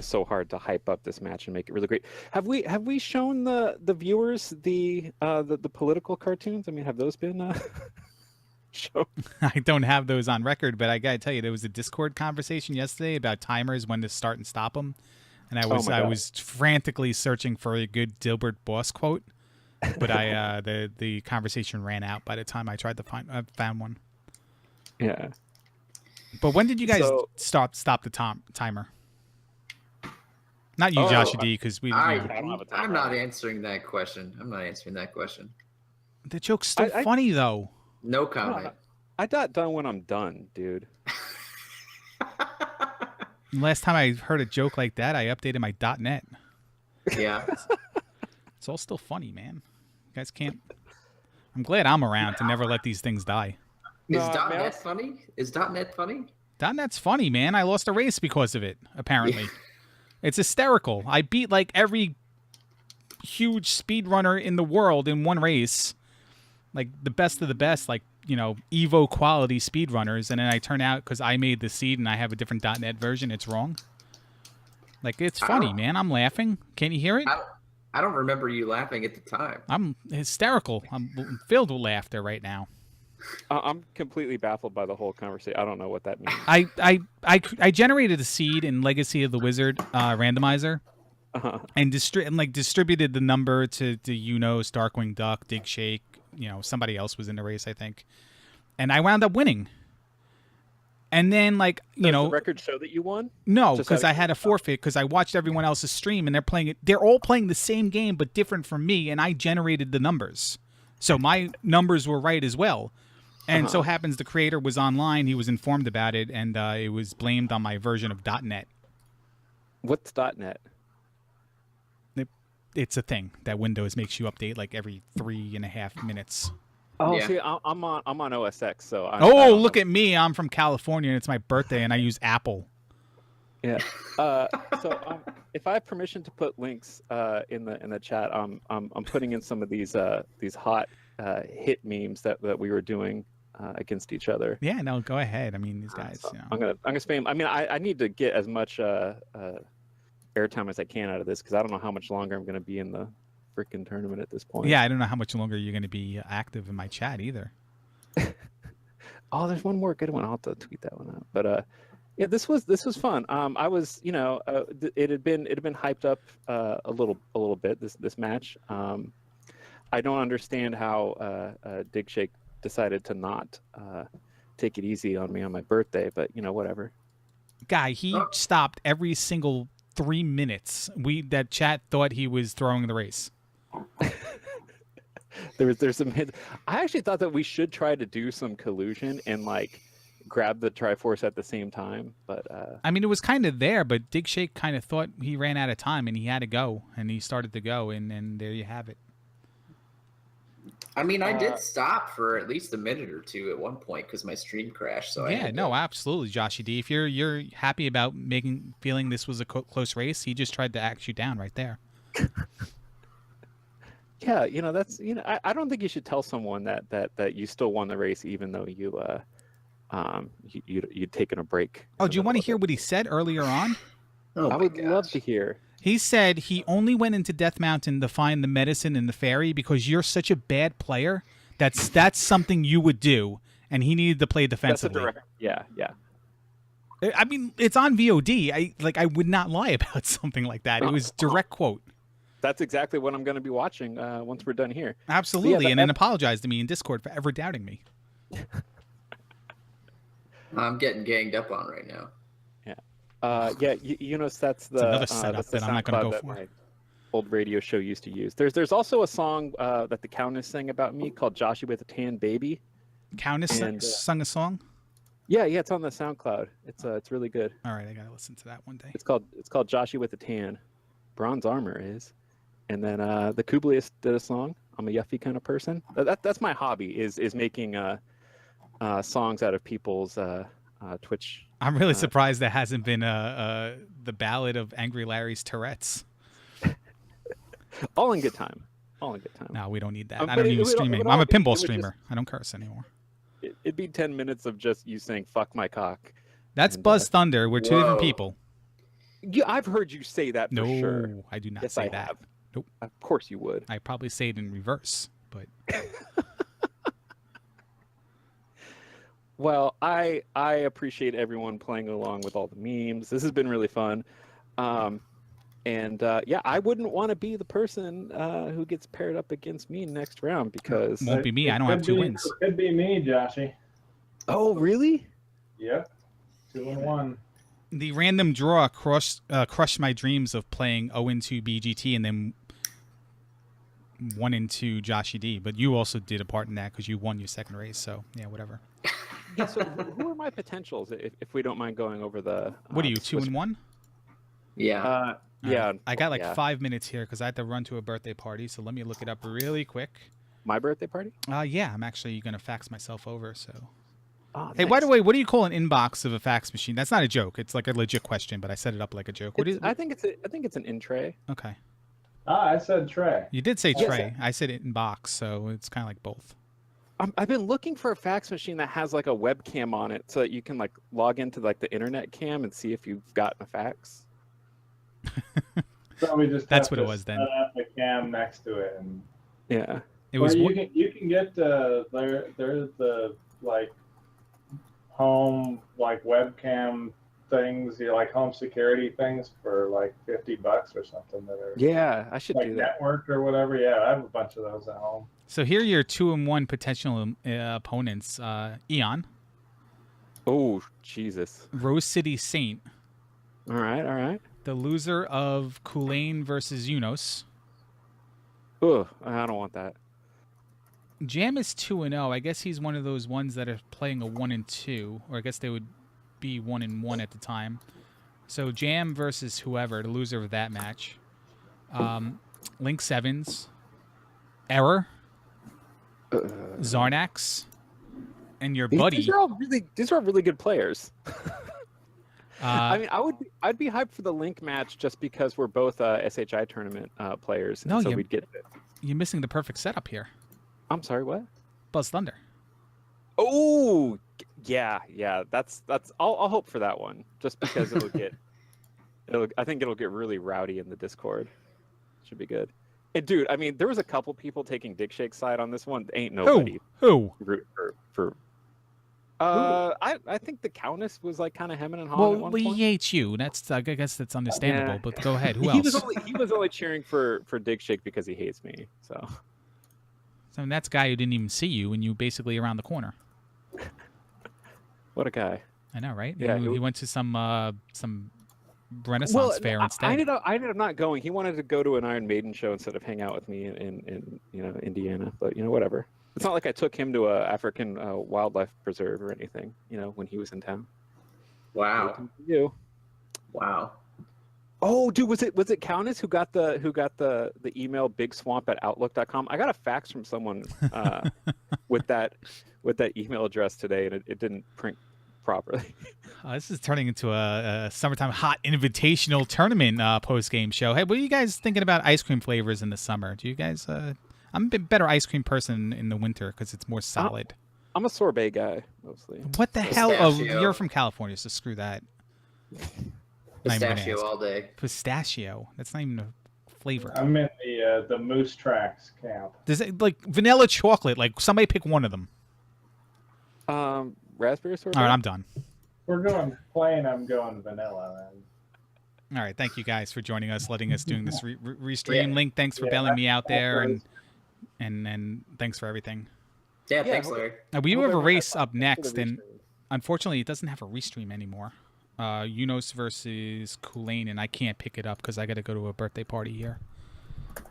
so hard to hype up this match and make it really great. Have we shown the viewers the political cartoons? I mean, have those been shown? I don't have those on record, but I gotta tell you, there was a Discord conversation yesterday about timers, when to start and stop them, and I was frantically searching for a good Dilbert Boss quote, but the conversation ran out by the time I tried to found one. Yeah. But when did you guys stop the timer? Not you, Joshua D, because we. I'm not answering that question. The joke's still funny though. No comment. No, I got done when I'm done, dude. Last time I heard a joke like that, I updated my .net. Yeah. It's all still funny, man. You guys can't. I'm glad I'm around to never let these things die. Is .net funny? Is .net funny? .net's funny, man. I lost a race because of it, apparently. It's hysterical. I beat like every huge speedrunner in the world in one race. Like the best of the best, like, you know, Evo quality speedrunners, and then I turn out, because I made the seed and I have a different .net version, it's wrong. Like, it's funny, man. I'm laughing. Can you hear it? I don't remember you laughing at the time. I'm hysterical. I'm filled with laughter right now. I'm completely baffled by the whole conversation. I don't know what that means. I generated a seed in Legacy of the Wizard randomizer, and distributed the number to Unos, Darkwing Duck, Digshake. You know, somebody else was in the race, I think, and I wound up winning. And then, like, you know, the record show that you won? No, because I had a forfeit because I watched everyone else's stream and they're playing it. They're all playing the same game but different from me, and I generated the numbers, so my numbers were right as well. And so happens the creator was online. He was informed about it, and it was blamed on my version of .net. What's .net? It's a thing that Windows makes you update like every 3.5 minutes. Oh, yeah. See, I'm on OS X, so. Look at me! I'm from California, and it's my birthday, and I use Apple. Yeah. So if I have permission to put links in the chat, I'm putting in some of these hot hit memes that we were doing against each other. Yeah, no, go ahead. I mean, these guys. So you know. I'm gonna spam. I mean, I need to get as much airtime as I can out of this because I don't know how much longer I'm gonna be in the freaking tournament at this point. Yeah, I don't know how much longer you're gonna be active in my chat either. Oh, there's one more good one. I'll have to tweet that one out. But yeah, this was fun. I was, you know, it had been hyped up a little bit, this match. I don't understand how Digshake decided to not take it easy on me on my birthday, but you know, whatever. Guy, he stopped every single 3 minutes. That chat thought he was throwing the race. There's some hits. I actually thought that we should try to do some collusion and like grab the Triforce at the same time, but I mean, it was kind of there, but Digshake kind of thought he ran out of time and he had to go, and he started to go, and there you have it. I mean, I did stop for at least a minute or two at one point because my stream crashed. So absolutely, Joshy D. If you're happy about feeling this was a close race, he just tried to axe you down right there. Yeah, you know, that's, you know, I don't think you should tell someone that you still won the race even though you'd taken a break. Oh, do you want to hear what he said earlier on? I would love to hear. He said he only went into Death Mountain to find the medicine and the fairy because you're such a bad player. That's something you would do, and he needed to play defensively. Yeah. I mean, it's on VOD. I would not lie about something like that. It was direct quote. That's exactly what I'm going to be watching once we're done here. Absolutely, and then apologize to me in Discord for ever doubting me. I'm getting ganged up on right now. Yeah. You know, that's another setup that I'm not going to go for. My old radio show used to use. There's also a song that the Countess sang about me called "Joshy with a Tan Baby." Countess sung a song. Yeah, it's on the SoundCloud. It's really good. All right, I gotta listen to that one day. It's called "Joshy with a Tan." Bronze Armor is, and then the Kublius did a song. I'm a yuffie kind of person. That's my hobby is making songs out of people's Twitch. I'm really surprised there hasn't been the Ballad of Angry Larry's Tourette's. All in good time. All in good time. No, we don't need that. I But don't it even would- stream it would anymore. I'm all a be- it pinball would streamer. I don't curse anymore. It'd be 10 minutes of just you saying "fuck my cock." That's And, Buzz Thunder. We're two different Whoa. people. Yeah, I've heard you say that for No, sure. I do not Yes, say I that. have. Nope. Of course you would. I probably say it in reverse, but Well, I appreciate everyone playing along with all the memes. This has been really fun. Yeah, I wouldn't want to be the person who gets paired up against me next round because. won't be me. I don't have 2 wins. It could be me, Joshy. Oh, really? Yep. 2-1. The random draw crushed my dreams of playing 0-2 BGT and then 1-2 Joshy D. But you also did a part in that because you won your second race. So yeah, whatever. Yeah. So, who are my potentials? If we don't mind going over the. What are you, Swiss- 2-1? Yeah. Yeah. I got like yeah. 5 minutes here because I had to run to a birthday party. So let me look it up really quick. My birthday party? Yeah, I'm actually gonna fax myself over. So Oh, hey, nice. by the way, what do you call an inbox of a fax machine? That's not a joke. It's like a legit question, but I set it up like a joke. What is? I think it's an in tray. Okay, I said Trey. you did say Yes. tray. I said inbox, so it's kind of like both. I've been looking for a fax machine that has like a webcam on it so that you can like log into like the internet cam and see if you've gotten a fax. So we just That's have what it to was then. set up a cam next to it, and Yeah. It was. you can get there's the like home like webcam things, like home security things for like $50 or something that are Yeah, I should like do that. networked or whatever. Yeah, I have a bunch of those at home. So here are your 2-1 potential opponents: Eon, Oh, Jesus. Rose City Saint, All right. the loser of Kulain versus Unos. Ugh, I don't want that. Jam is 2-0. I guess he's one of those ones that are playing a 1-2, or I guess they would be 1-1 at the time. So Jam versus whoever, the loser of that match. Link Sevens, Error, Zarnax, and your buddy. These are all really good players. I mean, I'd be hyped for the Link match just because we're both SHI tournament players. No, so you- we'd get. You're missing the perfect setup here. I'm sorry, what? Buzz Thunder. Oh, yeah. That's. I'll hope for that one, just because I think it'll get really rowdy in the Discord. Should be good. And dude, I mean, there was a couple people taking Digshake's side on this one. Ain't nobody Who? root for. I think the Countess was like kind of hemming and hawing at Well, one he point. hates you. I guess that's understandable. Yeah. But go ahead. Who He else? was only cheering for Digshake because he hates me. So So that's a guy who didn't even see you, and you basically around the corner. what a guy. I know, right? Yeah, he went to some Renaissance fair instead. I ended up not going. He wanted to go to an Iron Maiden show instead of hang out with me in Indiana. But whatever. It's not like I took him to a African wildlife preserve or anything. When he was in town. Wow. You. Wow. Oh, dude, was it Countess who got the email bigswamp@outlook.com? I got a fax from someone with that email address today, and it didn't print properly. This is turning into a summertime hot invitational tournament post game show. Hey, what are you guys thinking about ice cream flavors in the summer? Do you guys? I'm a bit better ice cream person in the winter because it's more solid. I'm a sorbet guy mostly. What the hell? Oh, Pistachio. you're from California, so screw that. Not even gonna Pistachio ask. all day. Pistachio. That's not even a flavor. I'm in the Moose Tracks camp. Does it like vanilla chocolate? Like somebody pick one of them. Raspberry sorbet. All right, I'm done. We're going plain. I'm going vanilla. Man. All right, thank you guys for joining us, letting us doing this restream. Yeah. Link, thanks for Yeah, bailing me out there, that and thanks for everything. Yeah, Yeah, thanks, hope- Larry. We do Hope have a everyone race had fun. up next, For the and restream. unfortunately, it doesn't have a restream anymore. Unos versus Kulain, and I can't pick it up because I got to go to a birthday party here.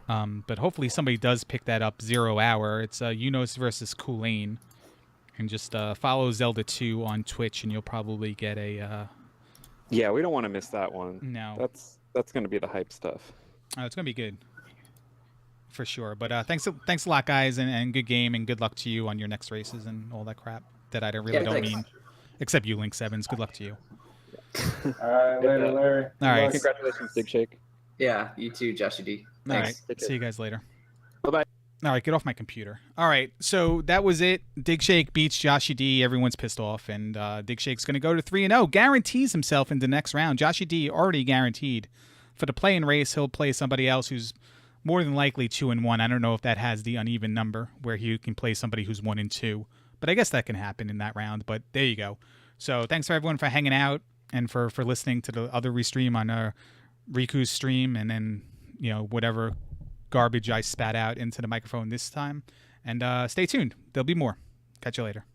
But hopefully somebody does pick that up 0 hour. It's Unos versus Kulain. And just follow Zelda 2 on Twitch, and you'll probably get a... Yeah, we don't want to miss that one. no. That's going to be the hype stuff. It's going to be good. For sure. But thanks a lot, guys, and good game, and good luck to you on your next races and all that crap that I really Yeah, don't thanks. mean. Except you, Link Sevens. Good luck to you. All right, later, Larry. All right. Good luck. Congratulations, Digshake. Yeah, you too, Joshy D. All right. Thanks. Take care. See you guys later. Bye-bye. All right, get off my computer. All right, so that was it. Digshake beats Joshy D. Everyone's pissed off, and Digshake's going to go to 3-0. Guarantees himself in the next round. Joshy D already guaranteed. For the play-in race, he'll play somebody else who's more than likely 2-1. I don't know if that has the uneven number where he can play somebody who's 1-2, but I guess that can happen in that round. But there you go. So thanks for everyone for hanging out and for listening to the other restream on Riku's stream, and then whatever garbage I spat out into the microphone this time. And stay tuned. There'll be more. Catch you later.